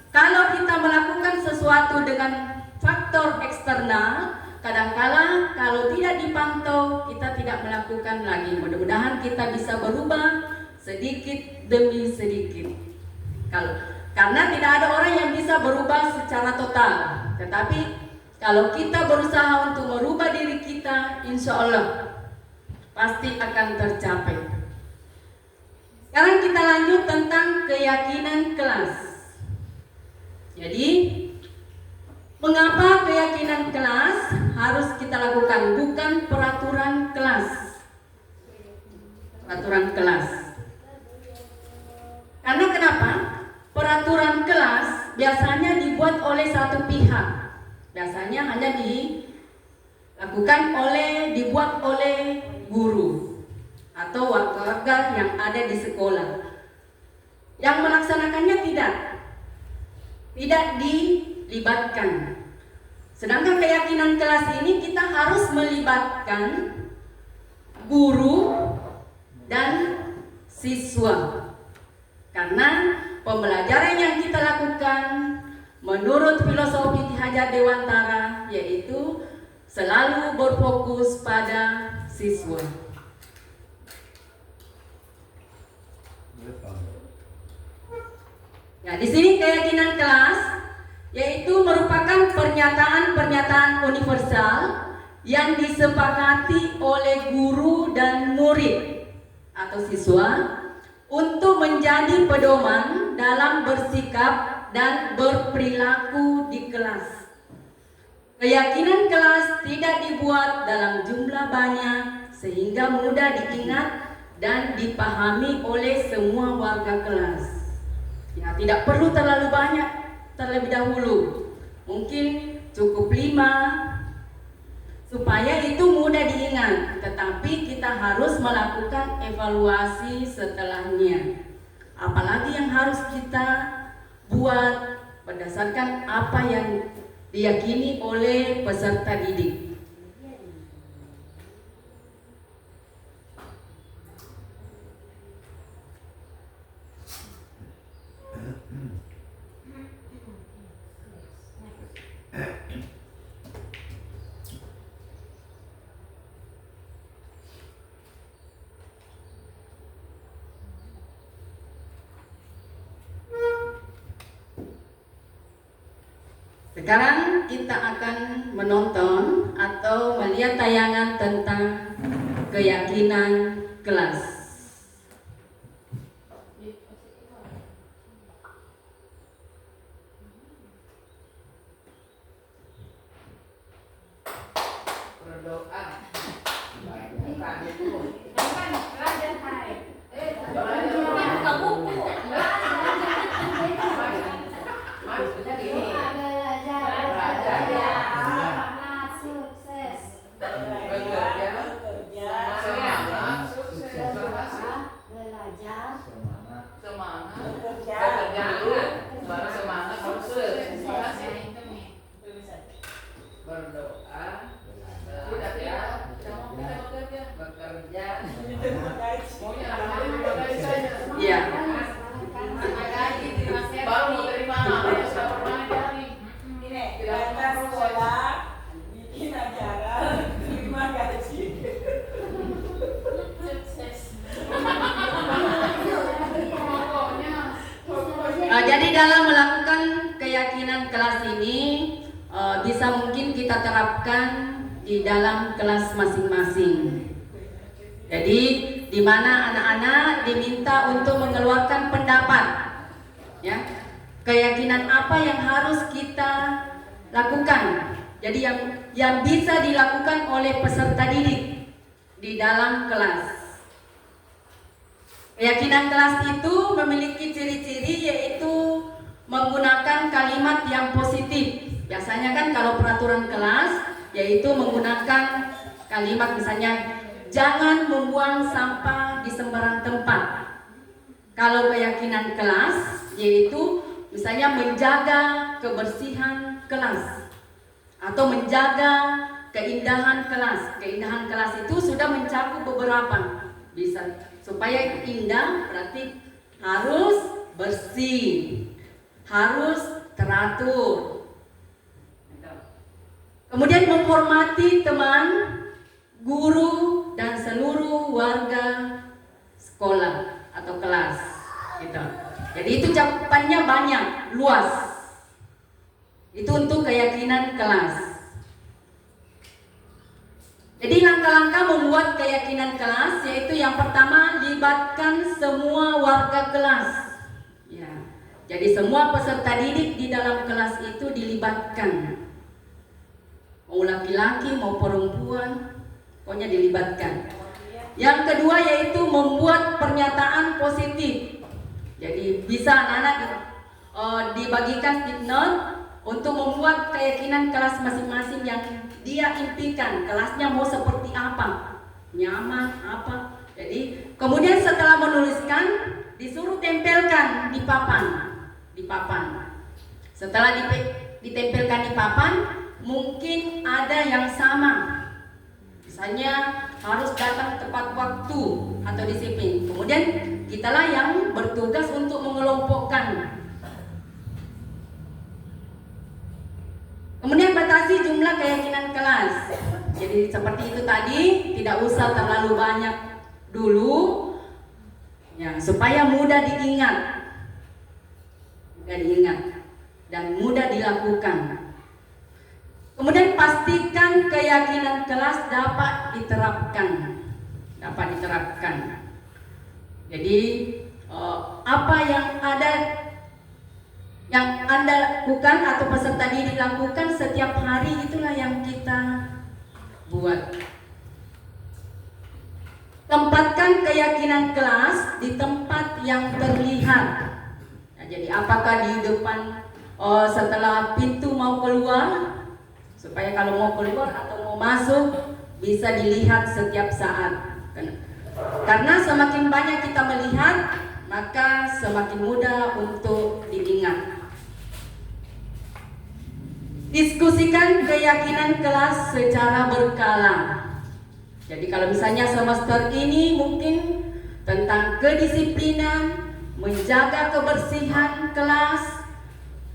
Kalau kita melakukan sesuatu dengan faktor eksternal, kadangkala kalau tidak dipantau kita tidak melakukan lagi. Mudah-mudahan kita bisa berubah sedikit demi sedikit. Karena tidak ada orang yang bisa berubah secara total, tetapi kalau kita berusaha untuk merubah diri kita, insya Allah pasti akan tercapai. Sekarang kita lanjut tentang keyakinan kelas. Jadi, mengapa keyakinan kelas harus kita lakukan, bukan peraturan kelas? Peraturan kelas. Karena kenapa? Peraturan kelas biasanya dibuat oleh satu pihak. biasanya hanya dibuat oleh guru atau warga yang ada di sekolah. Yang melaksanakannya tidak dilibatkan. Sedangkan keyakinan kelas ini kita harus melibatkan guru dan siswa. Karena pembelajaran yang kita lakukan menurut filosofi Ki Hajar Dewantara yaitu selalu berfokus pada siswa. Ya, di sini keyakinan kelas yaitu merupakan pernyataan-pernyataan universal yang disepakati oleh guru dan murid atau siswa untuk menjadi pedoman dalam bersikap dan berperilaku di kelas. Keyakinan kelas tidak dibuat dalam jumlah banyak sehingga mudah diingat dan dipahami oleh semua warga kelas. Ya, tidak perlu terlalu banyak terlebih dahulu. Mungkin cukup 5 supaya itu mudah diingat, tetapi kita harus melakukan evaluasi setelahnya. Apalagi yang harus kita buat berdasarkan apa yang diyakini oleh peserta didik. Sekarang kita akan menonton atau melihat tayangan tentang keyakinan kelas. Berdoa. Ya. Baru mau terima Ini kita sekolah, bikin ajaran, terima gaji. Jadi dalam melakukan keyakinan kelas ini bisa mungkin kita terapkan di dalam kelas masing-masing. Jadi di mana anak-anak diminta untuk mengeluarkan pendapat, ya, keyakinan apa yang harus kita lakukan. Jadi yang bisa dilakukan oleh peserta didik di dalam kelas. Keyakinan kelas itu memiliki ciri-ciri yaitu menggunakan kalimat yang positif. Biasanya kan kalau peraturan kelas yaitu menggunakan kalimat misalnya jangan membuang sampah di sembarang tempat. Kalau keyakinan kelas yaitu misalnya menjaga kebersihan kelas atau menjaga keindahan kelas. Keindahan kelas itu sudah mencakup beberapa. Bisa supaya indah berarti harus bersih, harus teratur. Kemudian menghormati teman, guru dan seluruh warga sekolah atau kelas. Gitu. Jadi itu cakupannya banyak, luas. Itu untuk keyakinan kelas. Jadi langkah-langkah membuat keyakinan kelas yaitu yang pertama libatkan semua warga kelas. Ya. Jadi semua peserta didik di dalam kelas itu dilibatkan. Mau laki-laki mau perempuan, pokoknya dilibatkan. Yang kedua yaitu membuat pernyataan positif. Jadi bisa anak-anak dibagikan stick note untuk membuat keyakinan kelas masing-masing yang dia impikan. Kelasnya mau seperti apa, nyaman apa. Jadi kemudian setelah menuliskan disuruh tempelkan di papan. Setelah ditempelkan di papan, mungkin ada yang sama. Misalnya harus datang tepat waktu atau disiplin. Kemudian kitalah yang bertugas untuk mengelompokkan. Kemudian batasi jumlah keyakinan kelas. Jadi seperti itu tadi, tidak usah terlalu banyak dulu, ya, supaya mudah diingat dan mudah dilakukan. Kemudian pastikan keyakinan kelas dapat diterapkan. Jadi apa yang Anda lakukan atau peserta didik lakukan setiap hari, itulah yang kita buat. Tempatkan keyakinan kelas di tempat yang terlihat. Nah, jadi apakah di depan setelah pintu mau keluar, supaya kalau mau keluar atau mau masuk bisa dilihat setiap saat. Karena semakin banyak kita melihat, maka semakin mudah untuk diingat. Diskusikan keyakinan kelas secara berkala. Jadi kalau misalnya semester ini mungkin tentang kedisiplinan, menjaga kebersihan kelas,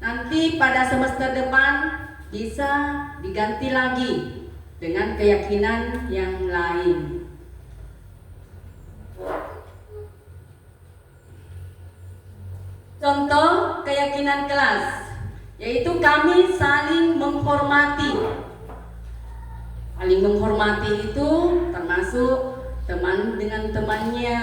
nanti pada semester depan bisa diganti lagi dengan keyakinan yang lain. Contoh keyakinan kelas, yaitu kami saling menghormati. Saling menghormati itu termasuk teman dengan temannya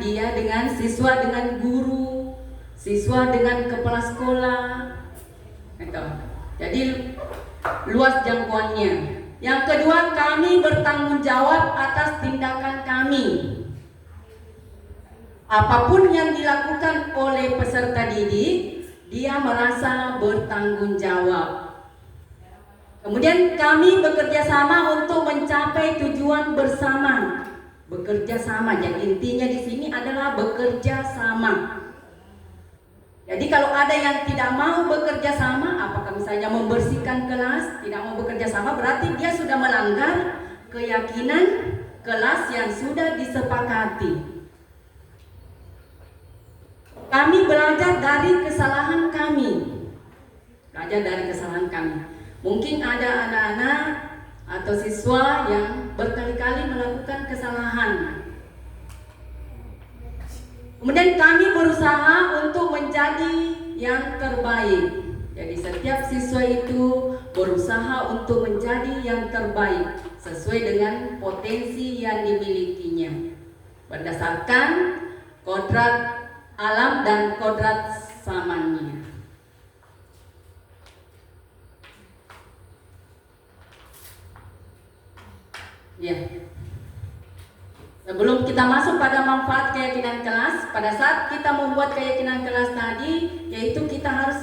dia dengan siswa dengan guru, siswa dengan kepala sekolah. Jadi luas jangkauannya. Yang kedua, kami bertanggung jawab atas tindakan kami. Apapun yang dilakukan oleh peserta didik, dia merasa bertanggung jawab. Kemudian kami bekerja sama untuk mencapai tujuan bersama. Bekerja sama, jadi intinya di sini adalah bekerja sama. Jadi kalau ada yang tidak mau bekerja sama, apakah misalnya membersihkan kelas, tidak mau bekerja sama, berarti dia sudah melanggar keyakinan kelas yang sudah disepakati. Kami belajar dari kesalahan kami. Mungkin ada anak-anak atau siswa yang berkali-kali melakukan kesalahan. Kemudian kami berusaha untuk menjadi yang terbaik. Jadi setiap siswa itu berusaha untuk menjadi yang terbaik sesuai dengan potensi yang dimilikinya, berdasarkan kodrat alam dan kodrat zamannya. Ya. Sebelum kita masuk pada manfaat keyakinan kelas, pada saat kita membuat keyakinan kelas tadi, yaitu kita harus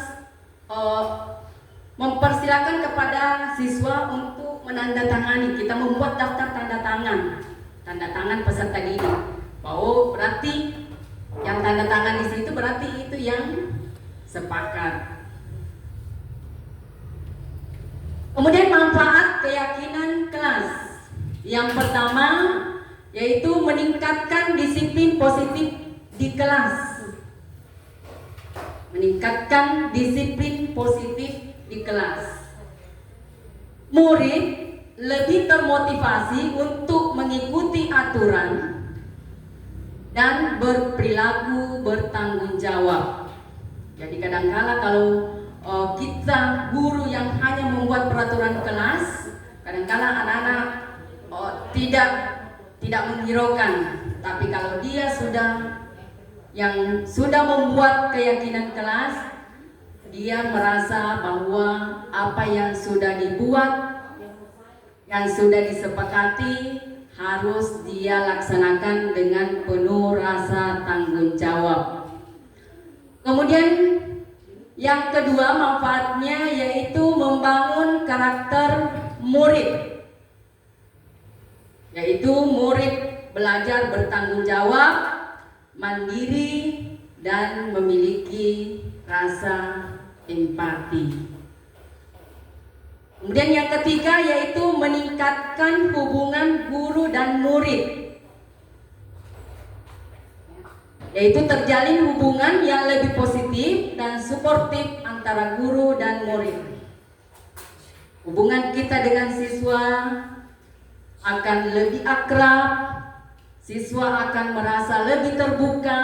mempersilakan kepada siswa untuk menandatangani. Kita membuat daftar tanda tangan peserta didik. Oh, berarti yang tanda tangan di situ berarti itu yang sepakat. Kemudian manfaat keyakinan kelas. Yang pertama yaitu meningkatkan disiplin positif di kelas. Meningkatkan disiplin positif di kelas. Murid lebih termotivasi untuk mengikuti aturan dan berperilaku bertanggung jawab. Jadi kadang-kala kalau kita guru yang hanya membuat peraturan kelas, kadang-kala anak-anak tidak menghiraukan. Tapi kalau dia sudah membuat keyakinan kelas, dia merasa bahwa apa yang sudah dibuat, yang sudah disepakati harus dia laksanakan dengan penuh rasa tanggung jawab. Kemudian Yang kedua manfaatnya yaitu membangun karakter murid, yaitu murid belajar bertanggung jawab, mandiri, dan memiliki rasa empati. Kemudian yang ketiga yaitu meningkatkan hubungan guru dan murid, yaitu terjalin hubungan yang lebih positif dan suportif antara guru dan murid. Hubungan kita dengan siswa akan lebih akrab, siswa akan merasa lebih terbuka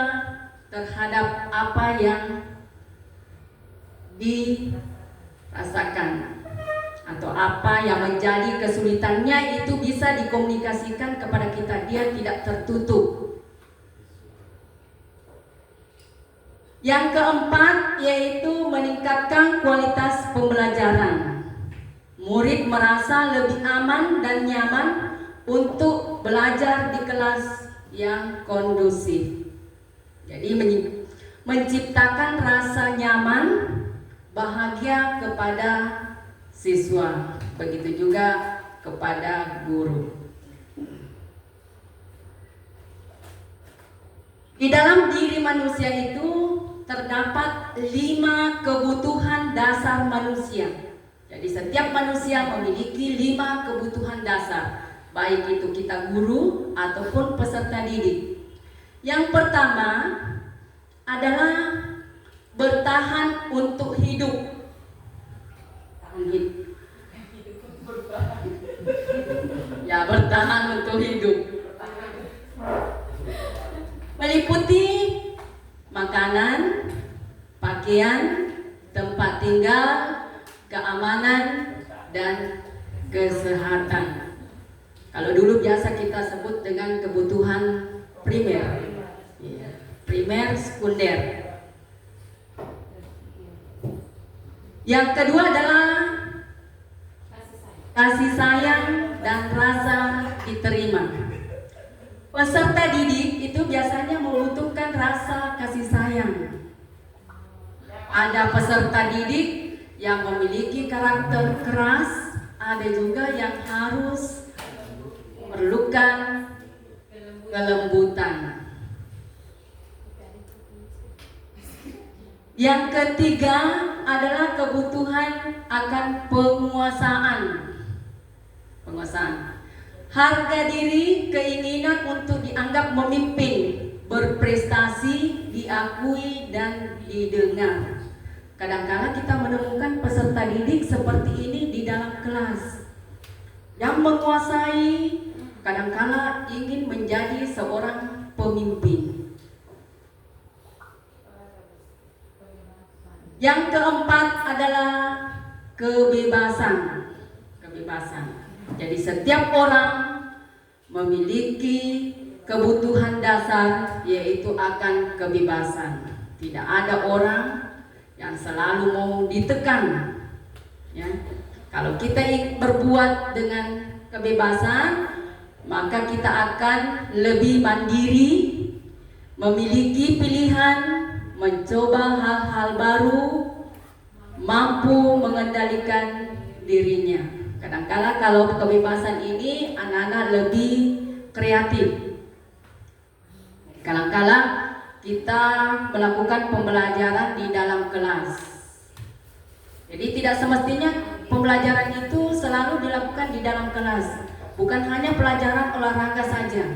terhadap apa yang dirasakan atau apa yang menjadi kesulitannya itu bisa dikomunikasikan kepada kita, dia tidak tertutup. Yang keempat yaitu meningkatkan kualitas pembelajaran. Murid merasa lebih aman dan nyaman untuk belajar di kelas yang kondusif. Jadi menciptakan rasa nyaman, bahagia kepada siswa, begitu juga kepada guru. Di dalam diri manusia itu terdapat 5 kebutuhan dasar manusia. Jadi setiap manusia memiliki 5 kebutuhan dasar, baik itu kita guru ataupun peserta didik. Yang pertama adalah bertahan untuk hidup. Ya, bertahan untuk hidup. Meliputi makanan, pakaian, tempat tinggal, keamanan, dan kesehatan. Kalau dulu biasa kita sebut dengan kebutuhan primer, primer, sekunder. Yang kedua adalah kasih sayang dan rasa diterima. Peserta didik itu biasanya membutuhkan rasa kasih sayang. Ada peserta didik yang memiliki karakter keras, ada juga yang harus memerlukan kelembutan. Yang ketiga adalah kebutuhan akan penguasaan. Harga diri, keinginan untuk dianggap memimpin, berprestasi, diakui dan didengar. Kadang-kala kita menemukan peserta didik seperti ini di dalam kelas, yang menguasai, kadang-kala ingin menjadi seorang pemimpin. Yang keempat adalah kebebasan. Jadi setiap orang memiliki kebutuhan dasar, yaitu akan kebebasan. Tidak ada orang yang selalu mau ditekan. Ya. Kalau kita berbuat dengan kebebasan, maka kita akan lebih mandiri, memiliki pilihan, mencoba hal-hal baru, mampu mengendalikan dirinya. Kadang-kala kalau kebebasan ini anak-anak lebih kreatif. Kadang-kala kita melakukan pembelajaran di dalam kelas. Jadi tidak semestinya pembelajaran itu selalu dilakukan di dalam kelas. Bukan hanya pelajaran olahraga saja.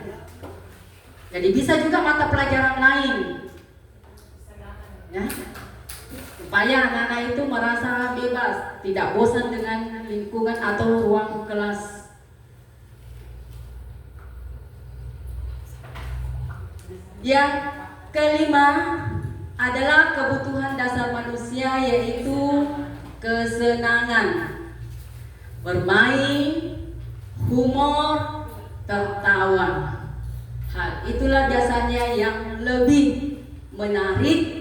Jadi bisa juga mata pelajaran lain. Ya. Supaya anak-anak itu merasa bebas, tidak bosan dengan lingkungan atau ruang kelas. Yang kelima adalah kebutuhan dasar manusia, yaitu kesenangan, bermain, humor, tertawa. Hal itulah biasanya yang lebih menarik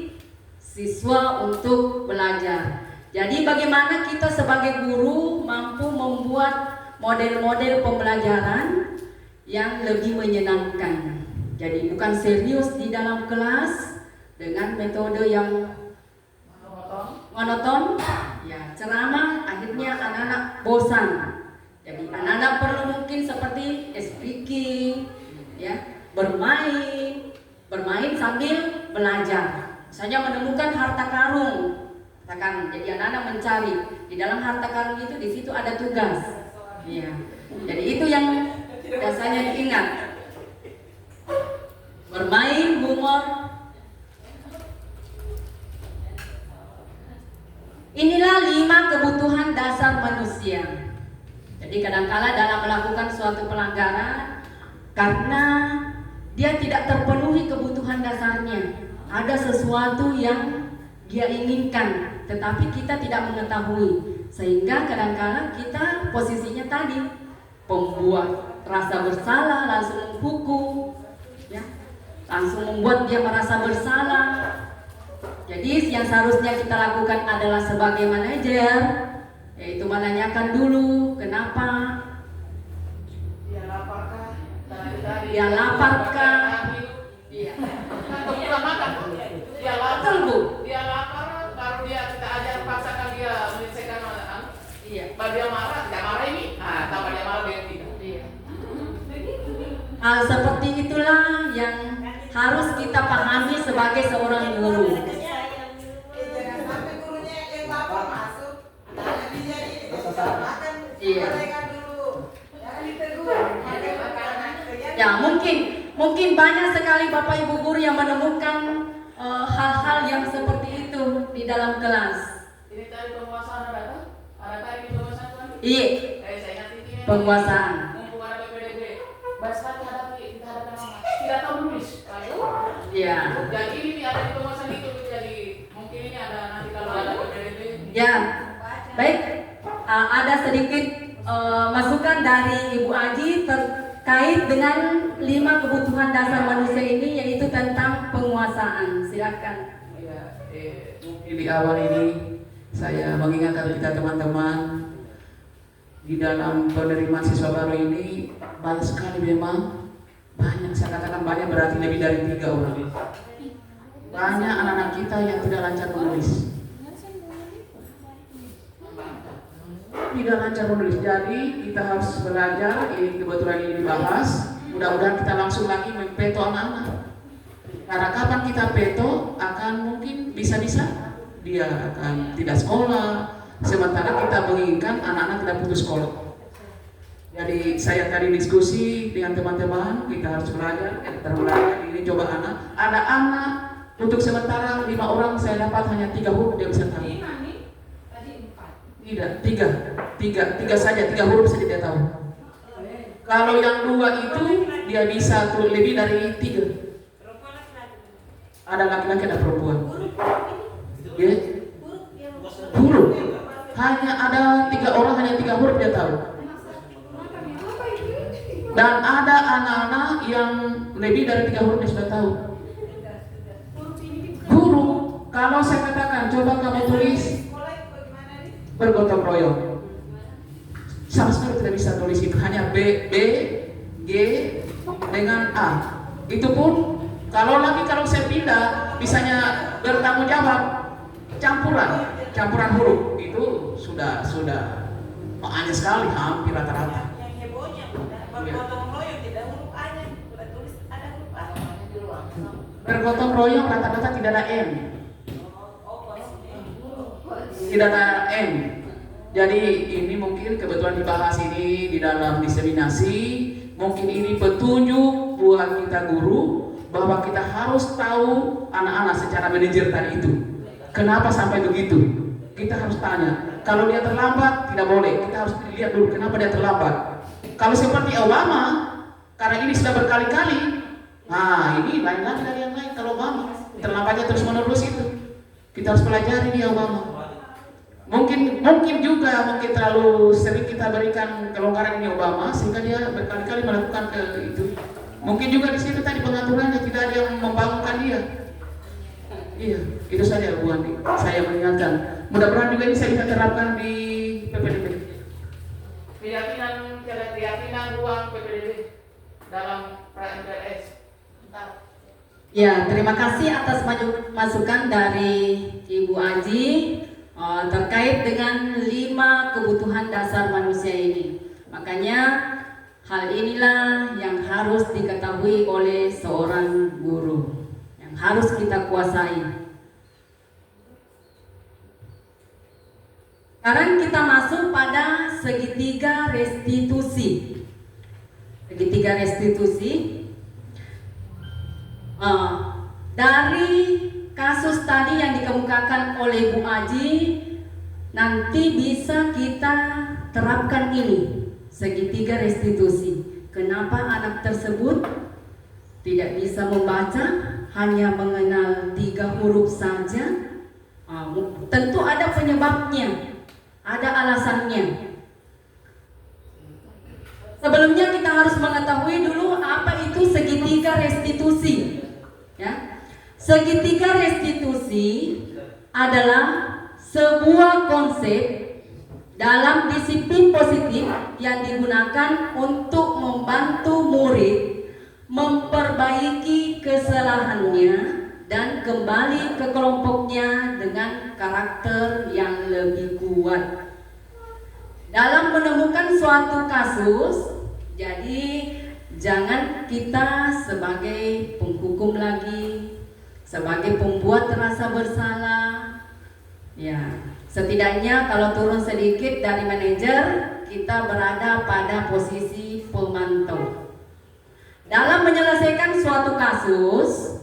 siswa untuk belajar. Jadi bagaimana kita sebagai guru mampu membuat model-model pembelajaran yang lebih menyenangkan. Jadi bukan serius di dalam kelas dengan metode yang monoton, ya ceramah, akhirnya anak-anak bosan. Jadi anak-anak perlu mungkin seperti speaking, ya, bermain sambil belajar. Misalnya menemukan harta karung, katakan. Jadi anak-anak mencari di dalam harta karung itu, di situ ada tugas. Ya. Jadi itu yang biasanya diingat. Bermain, humor. Inilah 5 kebutuhan dasar manusia. Jadi kadangkala dalam melakukan suatu pelanggaran, karena dia tidak terpenuhi kebutuhan dasarnya, ada sesuatu yang dia inginkan, tetapi kita tidak mengetahui, sehingga kadangkala kita posisinya tadi pembuat rasa bersalah, langsung menghukum, ya, langsung membuat dia merasa bersalah. Jadi yang seharusnya kita lakukan adalah sebagai manajer, yaitu menanyakan dulu kenapa Dia laparkah? dia laparkah. Iya. Bukan makan. Dia lapar. Betul, Bu. Dia lapar, baru kita ajar paksakan dia menyelesaikan Iya. Baru dia marah, tidak marah ini. Tambah dia marah dia tidak. Iya. Hal seperti itulah yang harus kita pahami sebagai seorang guru. Jangan sampai gurunya yang lapar masuk, anak dia ini makan, Iya. mereka dulu, jangan ditegur, makan. Ya, mungkin banyak sekali Bapak Ibu guru yang menemukan hal-hal yang seperti itu di dalam kelas. Ini tadi penguasaan ada? Ada tadi penguasaan tadi? Iya, Saya ingat ini. penguasaan. Mumpung ada PPDB, bahasa kita hadapi tidak tahu nulis. Iya. Jadi ini ada di penguasaan itu, jadi mungkin ini ada nanti kalau ada PPDB. Ya, baik. Ada sedikit masukan dari Ibu Aji terkait dengan 5 kebutuhan dasar manusia ini, yaitu tentang penguasaan. Silakan. Ya, mungkin di awal ini saya mengingatkan kita teman-teman di dalam penerimaan siswa baru ini banyak sekali, memang banyak, saya katakan banyak berarti lebih dari 3 orang. Banyak anak-anak kita yang tidak lancar menulis. Tidak lancar menulis, jadi kita harus belajar. Ini kebetulan ini dibahas. Mudah-mudahan kita langsung lagi mempeto anak-anak. Karena kapan kita peto akan mungkin bisa-bisa dia akan tidak sekolah, sementara kita menginginkan anak-anak tidak putus sekolah. Jadi saya tadi diskusi dengan teman-teman, kita harus belajar, ini coba anak. Ada anak untuk sementara 5 orang saya dapat hanya 3 huruf dia bisa tahu. Tidak, 3 saja, 3 huruf saja dia tahu. Kalau yang 2 itu dia bisa lebih dari 3. Ada laki-laki, ada perempuan. Ya, huruf. Hanya ada 3 orang, hanya 3 huruf dia tahu. Dan ada anak-anak yang lebih dari 3 huruf dia sudah tahu. Guru, kalau saya katakan coba kamu tulis bergotong royong, sama sekali tidak bisa tulis itu, hanya B, G dengan A. Itu pun kalau saya pindah, misalnya bertanggung jawab campuran huruf, itu sudah banyak sekali, hampir rata-rata. Yang hebohnya, bergotong royong tidak huruf A-nya, sudah tulis ada huruf A. Bergotong royong rata-rata tidak ada M. Tidak ada M. Jadi ini mungkin kebetulan dibahas ini di dalam diseminasi. Mungkin ini petunjuk buat kita guru bahwa kita harus tahu anak-anak secara manajer tadi itu. Kenapa sampai begitu? Kita harus tanya. Kalau dia terlambat tidak boleh. Kita harus lihat dulu kenapa dia terlambat. Kalau seperti Obama, karena ini sudah berkali-kali. Nah ini lain lagi dari yang lain. Kalau Obama terlambatnya terus menerus itu. Kita harus pelajari dia Obama. Mungkin juga terlalu sering kita berikan kelonggaran ini Obama sehingga dia berkali-kali melakukan ke itu. Mungkin juga di situ tadi pengaturannya tidak ada yang membangunkan dia. Iya, itu saja Bu Andi. Saya mengingatkan. Mudah-mudahan juga ini saya bisa terapkan di PPDB. Keyakinan ruang PPDB dalam pra-MPLS. Ya, terima kasih atas masukan dari Ibu Aji. terkait dengan 5 kebutuhan dasar manusia ini. Makanya hal inilah yang harus diketahui oleh seorang guru, yang harus kita kuasai. Sekarang kita masuk pada segitiga restitusi. Segitiga restitusi dari kasus tadi yang dikemukakan oleh Bu Aji, nanti bisa kita terapkan ini, segitiga restitusi. Kenapa anak tersebut tidak bisa membaca, hanya mengenal 3 huruf saja? Tentu ada penyebabnya, ada alasannya. Sebelumnya kita harus mengetahui dulu apa itu segitiga restitusi. Ya. Segitiga restitusi adalah sebuah konsep dalam disiplin positif yang digunakan untuk membantu murid memperbaiki kesalahannya dan kembali ke kelompoknya dengan karakter yang lebih kuat. Dalam menemukan suatu kasus, jadi jangan kita sebagai penghukum lagi, sebagai pembuat rasa bersalah. Ya, setidaknya kalau turun sedikit dari manajer, kita berada pada posisi pemantau. Dalam menyelesaikan suatu kasus,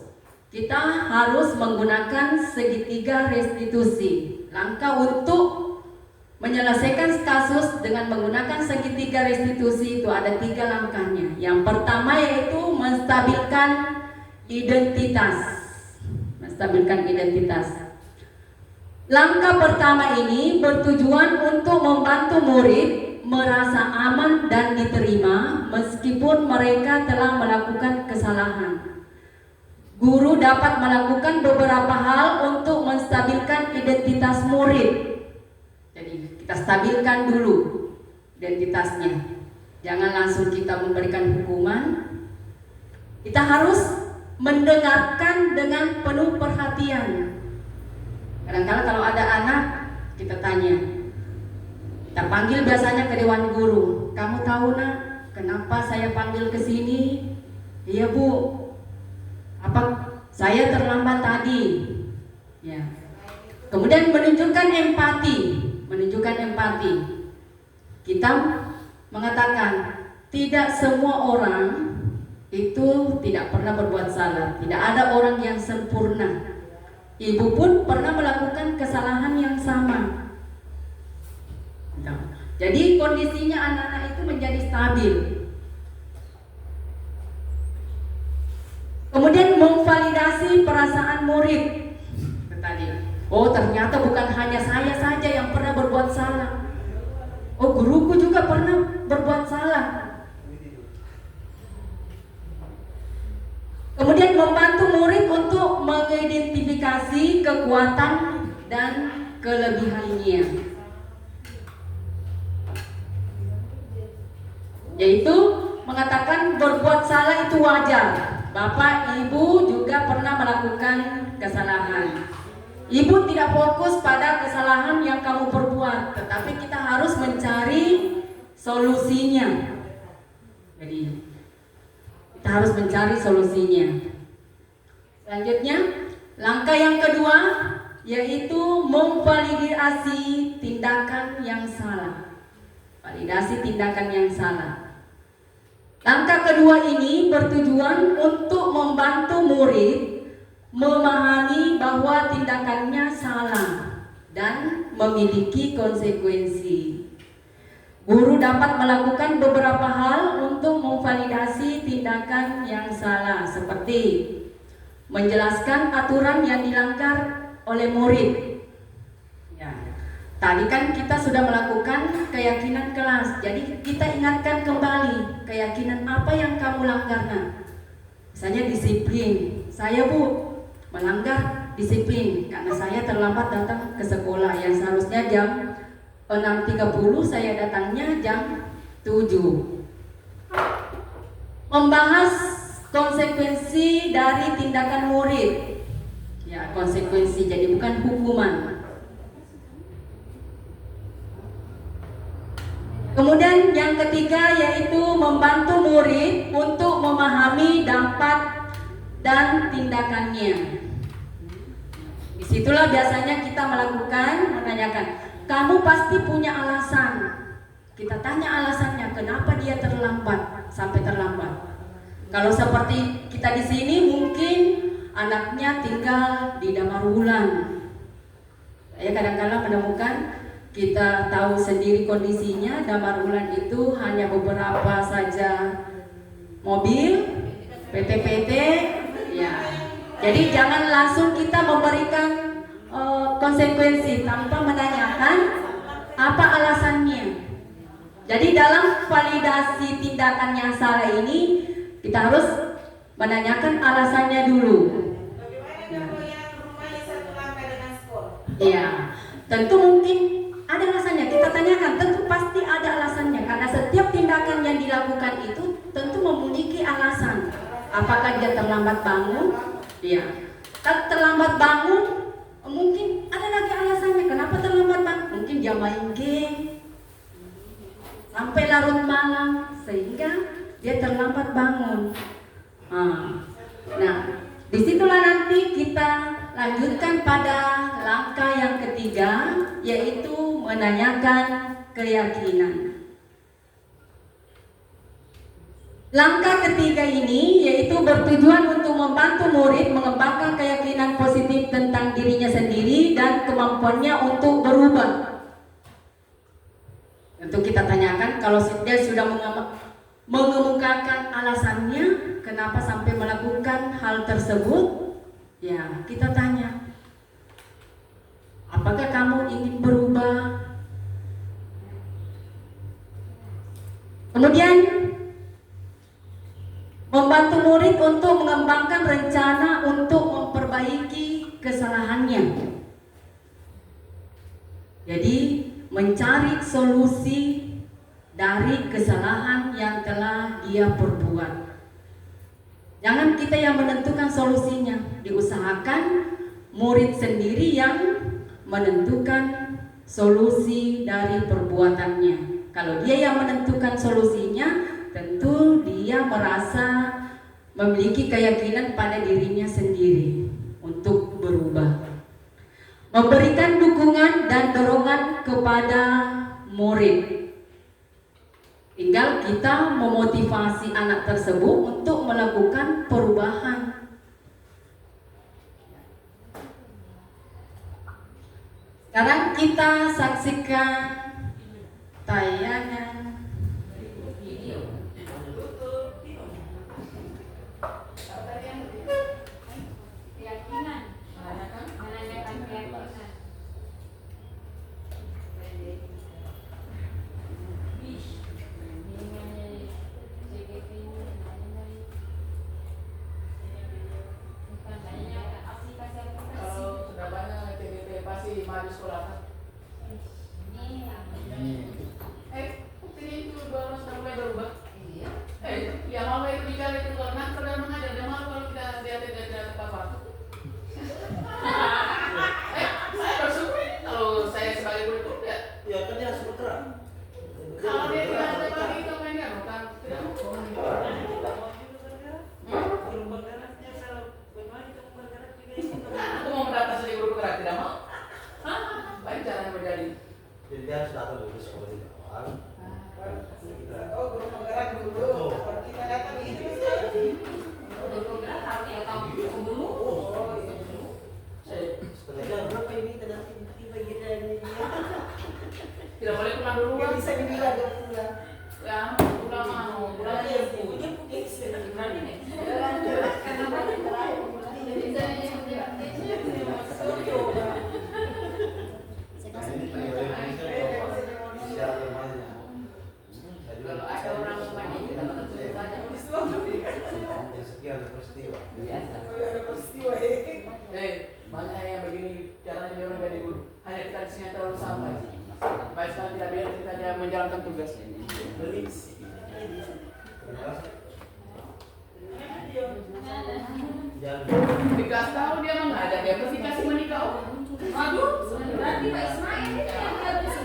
kita harus menggunakan segitiga restitusi. Langkah untuk menyelesaikan kasus dengan menggunakan segitiga restitusi itu ada 3 langkahnya. Yang pertama yaitu menstabilkan identitas. Menstabilkan identitas. Langkah pertama ini bertujuan untuk membantu murid merasa aman dan diterima meskipun mereka telah melakukan kesalahan. Guru dapat melakukan beberapa hal untuk menstabilkan identitas murid. Jadi kita stabilkan dulu identitasnya. Jangan langsung kita memberikan hukuman. Kita harus mendengarkan dengan penuh perhatian. Kadang-kadang kalau ada anak, kita tanya. Kita panggil biasanya ke dewan guru. Kamu tahu nak, kenapa saya panggil ke sini? Iya Bu. Apa saya terlambat tadi? Ya. Kemudian menunjukkan empati. Kita mengatakan tidak semua orang itu tidak pernah berbuat salah. Tidak ada orang yang sempurna. Ibu pun pernah melakukan kesalahan yang sama. Jadi kondisinya anak-anak itu menjadi stabil. Kemudian memvalidasi perasaan murid. Tadi, oh ternyata bukan hanya saya saja yang pernah berbuat salah. Oh guruku juga pernah berbuat salah. Kemudian membantu murid untuk mengidentifikasi kekuatan dan kelebihannya. Yaitu mengatakan berbuat salah itu wajar. Bapak, Ibu juga pernah melakukan kesalahan. Ibu tidak fokus pada kesalahan yang kamu perbuat, tetapi kita harus mencari solusinya. Jadi kita harus mencari solusinya. Selanjutnya, langkah yang kedua yaitu memvalidasi tindakan yang salah. Validasi tindakan yang salah. Langkah kedua ini bertujuan untuk membantu murid memahami bahwa tindakannya salah dan memiliki konsekuensi. Guru dapat melakukan beberapa hal untuk memvalidasi tindakan yang salah, seperti menjelaskan aturan yang dilanggar oleh murid. Ya. Tadi kan kita sudah melakukan keyakinan kelas, jadi kita ingatkan kembali keyakinan apa yang kamu langgar. Misalnya disiplin, saya Bu melanggar disiplin karena saya terlambat datang ke sekolah yang seharusnya jam 6.30, saya datangnya jam 7. Membahas konsekuensi dari tindakan murid. Ya, konsekuensi, jadi bukan hukuman. Kemudian yang ketiga yaitu membantu murid untuk memahami dampak dan tindakannya. Disitulah biasanya kita menanyakan, kamu pasti punya alasan. Kita tanya alasannya, kenapa dia sampai terlambat. Kalau seperti kita di sini mungkin anaknya tinggal di Damar Wulan. Saya kadang-kadang menemukan, kita tahu sendiri kondisinya, Damar Wulan itu hanya beberapa saja mobil, PT-PT, ya. Jadi jangan langsung kita memberikan konsekuensi tanpa menanyakan apa alasannya. Jadi dalam validasi tindakan yang salah ini kita harus menanyakan alasannya dulu. Bagaimana kalau yang rumahnya satu langkah dengan sekolah? Iya, tentu mungkin ada alasannya. Kita tanyakan, tentu pasti ada alasannya karena setiap tindakan yang dilakukan itu tentu memiliki alasan. Apakah dia terlambat bangun? Iya. Kalau terlambat bangun, mungkin ada lagi alasannya. Kenapa terlambat bangun? Mungkin dia main game sampai larut malam sehingga dia terlambat bangun. Nah, disitulah nanti kita lanjutkan pada langkah yang ketiga, yaitu menanyakan keyakinan. Langkah ketiga ini yaitu bertujuan untuk membantu murid mengembangkan keyakinan positif tentang dirinya sendiri dan kemampuannya untuk berubah. Tentu kita tanyakan, kalau dia sudah mengemukakan alasannya kenapa sampai melakukan hal tersebut, ya kita tanya, apakah kamu ingin berubah? Kemudian membantu murid untuk mengembangkan rencana untuk memperbaiki kesalahannya. Jadi mencari solusi dari kesalahan yang telah dia perbuat. Jangan kita yang menentukan solusinya, diusahakan murid sendiri yang menentukan solusi dari perbuatannya. Kalau dia yang menentukan solusinya, tentu dia merasa memiliki keyakinan pada dirinya sendiri untuk berubah. Memberikan dukungan dan dorongan kepada murid. Tinggal kita memotivasi anak tersebut untuk melakukan perubahan. Sekarang kita saksikan tayangan video. Keyakinan, menanyakan keyakinan. Kalau sudah banyak TGP pasti maju sekolah. Buktinya itu baru sudah mulai berubah. Ya mama itu bicara itu kalau nak pernah mengajar, dia malu kalau kita dia tidak tepat waktu. Saya bersyukur kalau saya sebagai guru itu ya kan dia harus bergerak. Kalau dia tidak ada pagi itu mainnya bukan tidak mau. Aku mau mendaftar sebagai guru bergerak tidak mau. Baik caranya menjadi. Jadi dia harus datang dulu sekolah di awal. Oh, guru penggerak dulu. Kalau kita datang itu Guru penggerak harus ya tahu dulu. Sebenarnya berapa ini tidak tiba-tiba kita ini. Tidak boleh pulang dulu. nggak bisa dibilang dia pulang. Ya, pulang mau pulang aja. Berani nih. Karena banyak terakhir. Jadi kalau ada orang rumahnya kita akan sebut saja. Sekian peristiwa. Banyak yang begini caranya dia orang jadi guru. Hanya kita disini terlalu sampai. Baik sekali tidak biar kita dia menjalankan tugas. Dikasih tahu dia mengajar, dia pasti kasih menikah. Aduh, berarti Pak Ismail ini yang harus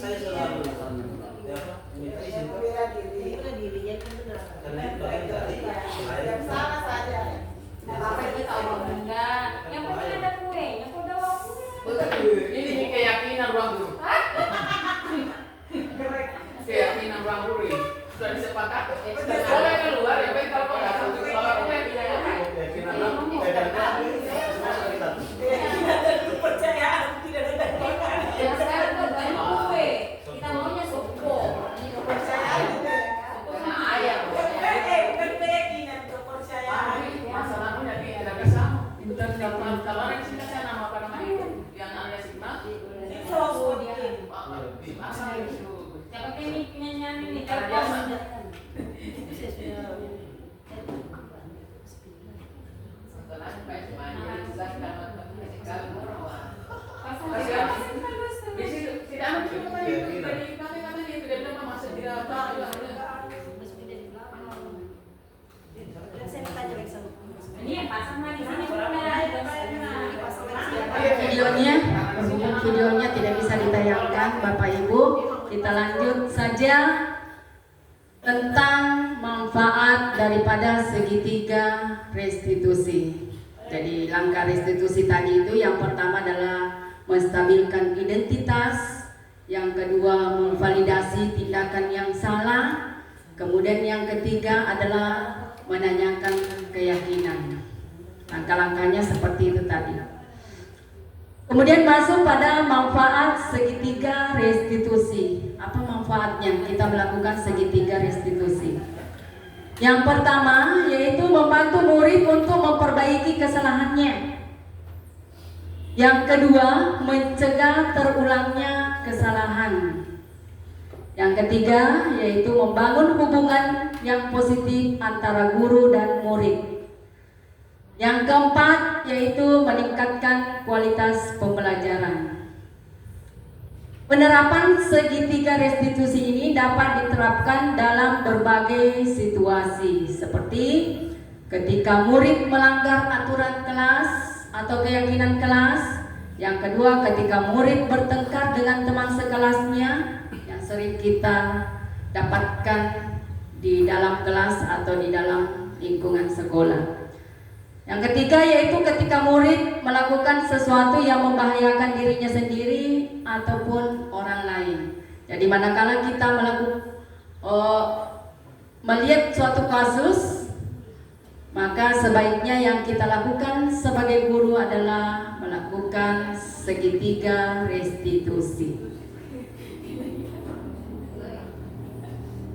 Saya selalu sepakat. Boleh keluar ya, baik kalau nggak tahu juga kalau aku yang tidak ada. Kepercayaan tidak ada tanggungan. Ya sekarang tuh banyak kue. Kita maunya sopo. Kepercayaan juga. Nah, ayam. Keyakinan, kepercayaan. Masalahnya tidak bisa. Kalau orang sini saya nama apa namanya yang Anda simak. Masa itu. Siapa ini nyanyi ini? Karena biasa. Setelah baik semuanya, sudah dapat sekali murah. Di situ tidak ada cuma itu dari kata-kata dia tidak bilang masa tidak apa. Ini yang pasang di sini. Videonya tidak bisa ditayangkan Bapak Ibu. Kita lanjut saja tentang manfaat daripada segitiga restitusi. Jadi langkah restitusi tadi itu yang pertama adalah menstabilkan identitas, yang kedua memvalidasi tindakan yang salah, kemudian yang ketiga adalah menanyakan keyakinan. Langkah-langkahnya seperti itu tadi. Kemudian masuk pada manfaat segitiga restitusi. Apa manfaatnya kita melakukan segitiga restitusi? Yang pertama yaitu membantu murid untuk memperbaiki kesalahannya. Yang kedua, mencegah terulangnya kesalahan. Yang ketiga yaitu membangun hubungan yang positif antara guru dan murid. Yang keempat yaitu meningkatkan kualitas pembelajaran. Penerapan segitiga restitusi ini dapat diterapkan dalam berbagai situasi, seperti ketika murid melanggar aturan kelas atau keyakinan kelas. Yang kedua, ketika murid bertengkar dengan teman sekelasnya, yang sering kita dapatkan di dalam kelas atau di dalam lingkungan sekolah. Yang ketiga yaitu ketika murid melakukan sesuatu yang membahayakan dirinya sendiri ataupun orang lain. Jadi manakala kita melihat suatu kasus, maka sebaiknya yang kita lakukan sebagai guru adalah melakukan segitiga restitusi.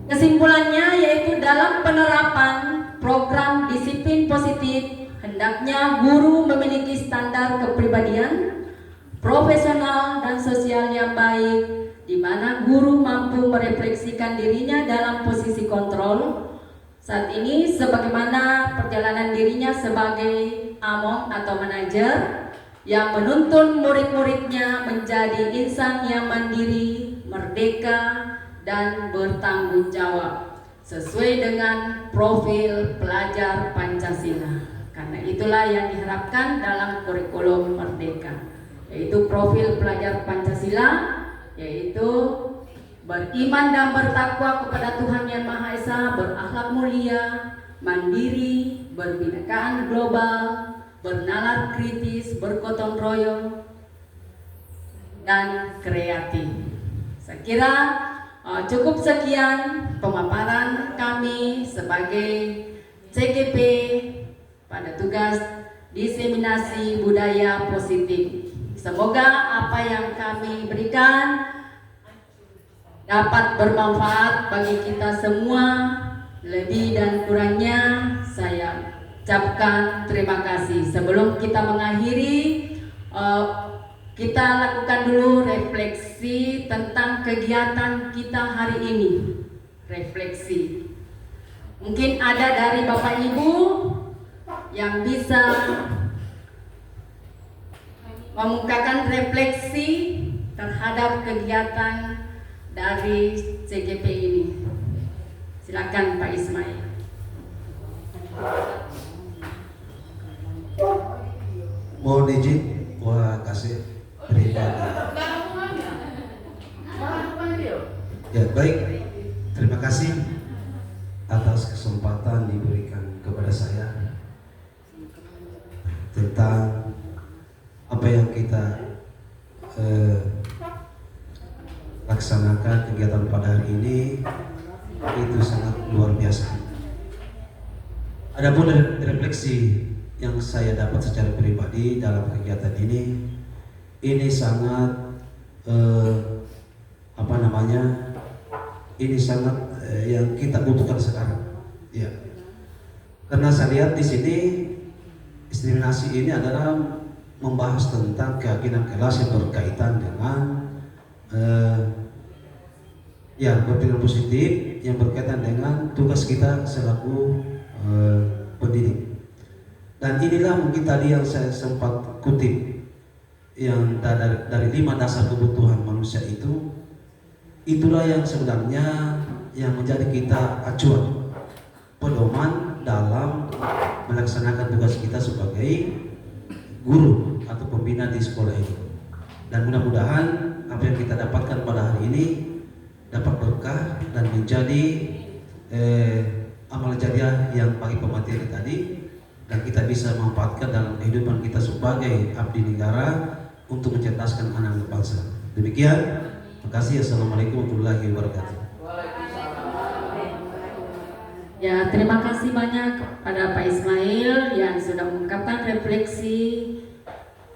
Kesimpulannya yaitu dalam penerapan program disiplin positif, hendaknya guru memiliki standar kepribadian, profesional dan sosial yang baik, di mana guru mampu merefleksikan dirinya dalam posisi kontrol saat ini sebagaimana perjalanan dirinya sebagai among atau manajer yang menuntun murid-muridnya menjadi insan yang mandiri, merdeka, dan bertanggung jawab sesuai dengan profil pelajar Pancasila. Karena itulah yang diharapkan dalam kurikulum Merdeka, yaitu profil pelajar Pancasila, yaitu beriman dan bertakwa kepada Tuhan Yang Maha Esa, berakhlak mulia, mandiri, berbinekaan global, bernalar kritis, bergotong royong, dan kreatif. Saya kira cukup sekian pemaparan kami sebagai CGP pada tugas diseminasi budaya positif. Semoga apa yang kami berikan dapat bermanfaat bagi kita semua. Lebih dan kurangnya saya ucapkan terima kasih. Sebelum kita mengakhiri, kita lakukan dulu refleksi tentang kegiatan kita hari ini. Refleksi. Mungkin ada dari Bapak Ibu yang bisa mengungkapkan refleksi terhadap kegiatan dari CGP ini. Silakan Pak Ismail. Mohon izin, wah kasih pribadi. Ya baik, terima kasih atas kesempatan diberikan kepada saya tentang apa yang kita laksanakan kegiatan pada hari ini itu sangat luar biasa. Adapun refleksi yang saya dapat secara pribadi dalam kegiatan ini sangat ini sangat yang kita butuhkan sekarang. Ya. Karena saya lihat di sini diskriminasi ini adalah membahas tentang keyakinan kelas yang berkaitan dengan berpikiran positif yang berkaitan dengan tugas kita selaku pendidik. Dan inilah mungkin tadi yang saya sempat kutip yang dari 5 dasar kebutuhan manusia itu, itulah yang sebenarnya yang menjadi kita acuan pedoman dalam melaksanakan tugas kita sebagai guru atau pembina di sekolah ini. Dan mudah-mudahan apa yang kita dapatkan pada hari ini dapat berkah dan menjadi amal jariah yang bagi pemateri tadi, dan kita bisa memanfaatkan dalam kehidupan kita sebagai abdi negara untuk mencerdaskan anak bangsa. Demikian, terima kasih. Assalamualaikum warahmatullahi wabarakatuh. Ya, terima kasih banyak kepada Pak Ismail yang sudah mengungkapkan refleksi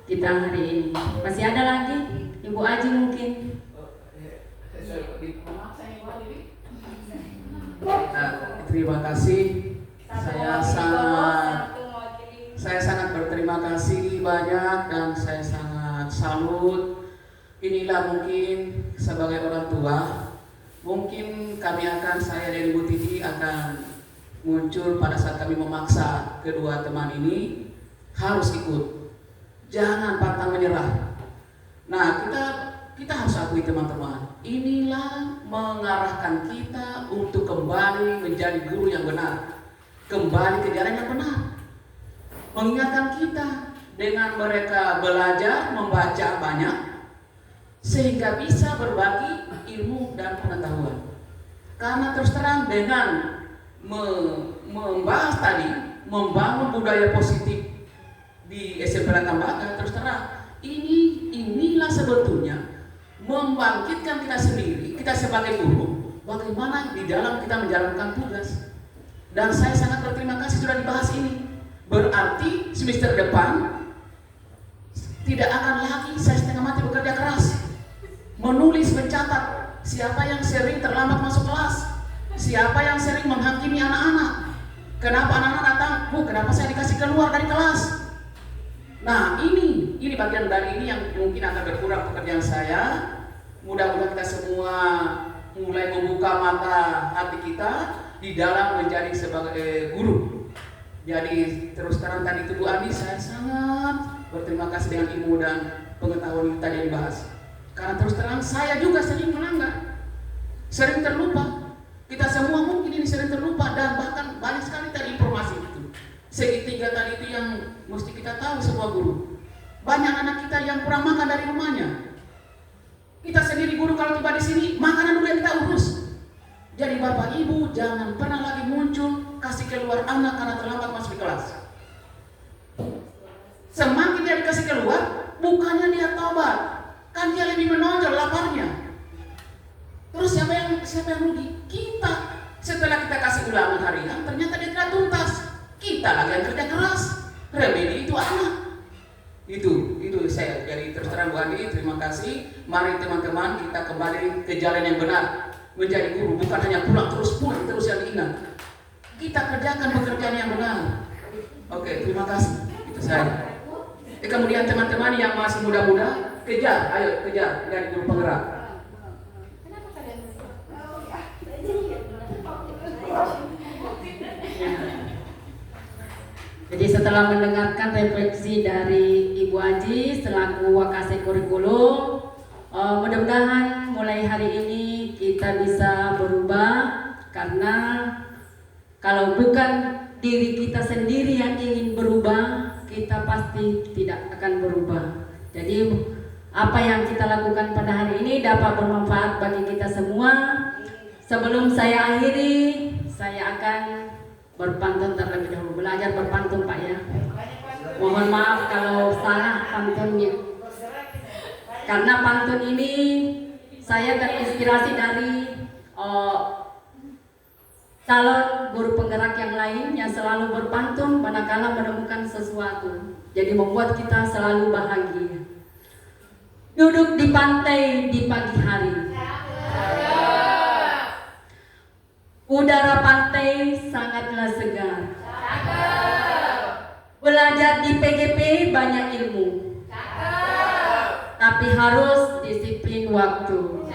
kita hari ini. Masih ada lagi? Ibu Aji mungkin? Terima kasih. Saya sangat berterima kasih banyak dan saya sangat salut. Inilah mungkin sebagai orang tua, mungkin saya dan Ibu Titi akan muncul pada saat kami memaksa kedua teman ini harus ikut. Jangan pantang menyerah. Nah, kita harus akui teman-teman, inilah mengarahkan kita untuk kembali menjadi guru yang benar, kembali ke jalan yang benar. Mengingatkan kita dengan mereka belajar membaca banyak sehingga bisa berbagi ilmu dan pengetahuan. Karena terus terang dengan membahas tadi membangun budaya positif di SMP Tambaga, terus terang inilah sebetulnya membangkitkan kita sendiri, kita sebagai guru, bagaimana di dalam kita menjalankan tugas. Dan saya sangat berterima kasih sudah dibahas ini. Berarti semester depan tidak akan lagi saya setengah mati bekerja keras menulis, mencatat siapa yang sering terlambat masuk kelas, siapa yang sering menghakimi anak-anak, kenapa anak-anak datang, kenapa saya dikasih keluar dari kelas. Nah, ini bagian dari ini yang mungkin akan berkurang pekerjaan saya. Mudah-mudahan kita semua mulai membuka mata hati kita di dalam menjadi sebagai guru. Jadi terus terang tadi itu Bu Andi, saya sangat berterima kasih dengan ilmu dan pengetahuan yang tadi dibahas. Karena terus terang saya juga sering melanggar, sering terlupa. Kita semua mungkin ini sering terlupa, dan bahkan banyak sekali tadi informasi itu. Segitiga tadi itu yang mesti kita tahu semua guru. Banyak anak kita yang kurang makan dari rumahnya. Kita sendiri guru kalau tiba di sini, makanan dulu yang kita urus. Jadi Bapak Ibu jangan pernah lagi muncul kasih keluar anak karena terlambat masuk di kelas. Semakin dia dikasih keluar, bukannya dia tobat, kan dia lebih menonjol laparnya. Terus siapa yang rugi? Kita. Setelah kita kasih ulangan harian, ternyata dia tidak tuntas. Kita lagi yang kerja keras. Remedi itu anak. Itu saya. Jadi terus terang Bu Andi, terima kasih. Mari teman-teman kita kembali ke jalan yang benar. Menjadi guru bukan hanya pulang terus yang diingat. Kita kerjakan pekerjaan yang benar. Oke, terima kasih. Itu saya. Kemudian teman-teman yang masih muda-muda, kejar, ayo kejar dari guru penggerak. Jadi setelah mendengarkan refleksi dari Ibu Aji selaku Wakasek Kurikulum, mudah-mudahan mulai hari ini kita bisa berubah, karena kalau bukan diri kita sendiri yang ingin berubah, kita pasti tidak akan berubah. Jadi apa yang kita lakukan pada hari ini dapat bermanfaat bagi kita semua. Sebelum saya akhiri, saya akan berpantun terlebih dahulu. Belajar berpantun Pak ya. Mohon maaf kalau salah pantunnya. Karena pantun ini saya terinspirasi dari calon guru penggerak yang lain yang selalu berpantun manakala menemukan sesuatu. Jadi membuat kita selalu bahagia. Duduk di pantai di pagi hari. Udara pantai sangatlah segar. Belajar di PGP banyak ilmu. Tapi harus disiplin waktu.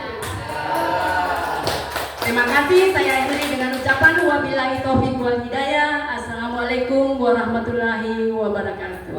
Terima kasih, saya akhiri dengan ucapan wabillahi taufiq wal hidayah. Assalamualaikum warahmatullahi wabarakatuh.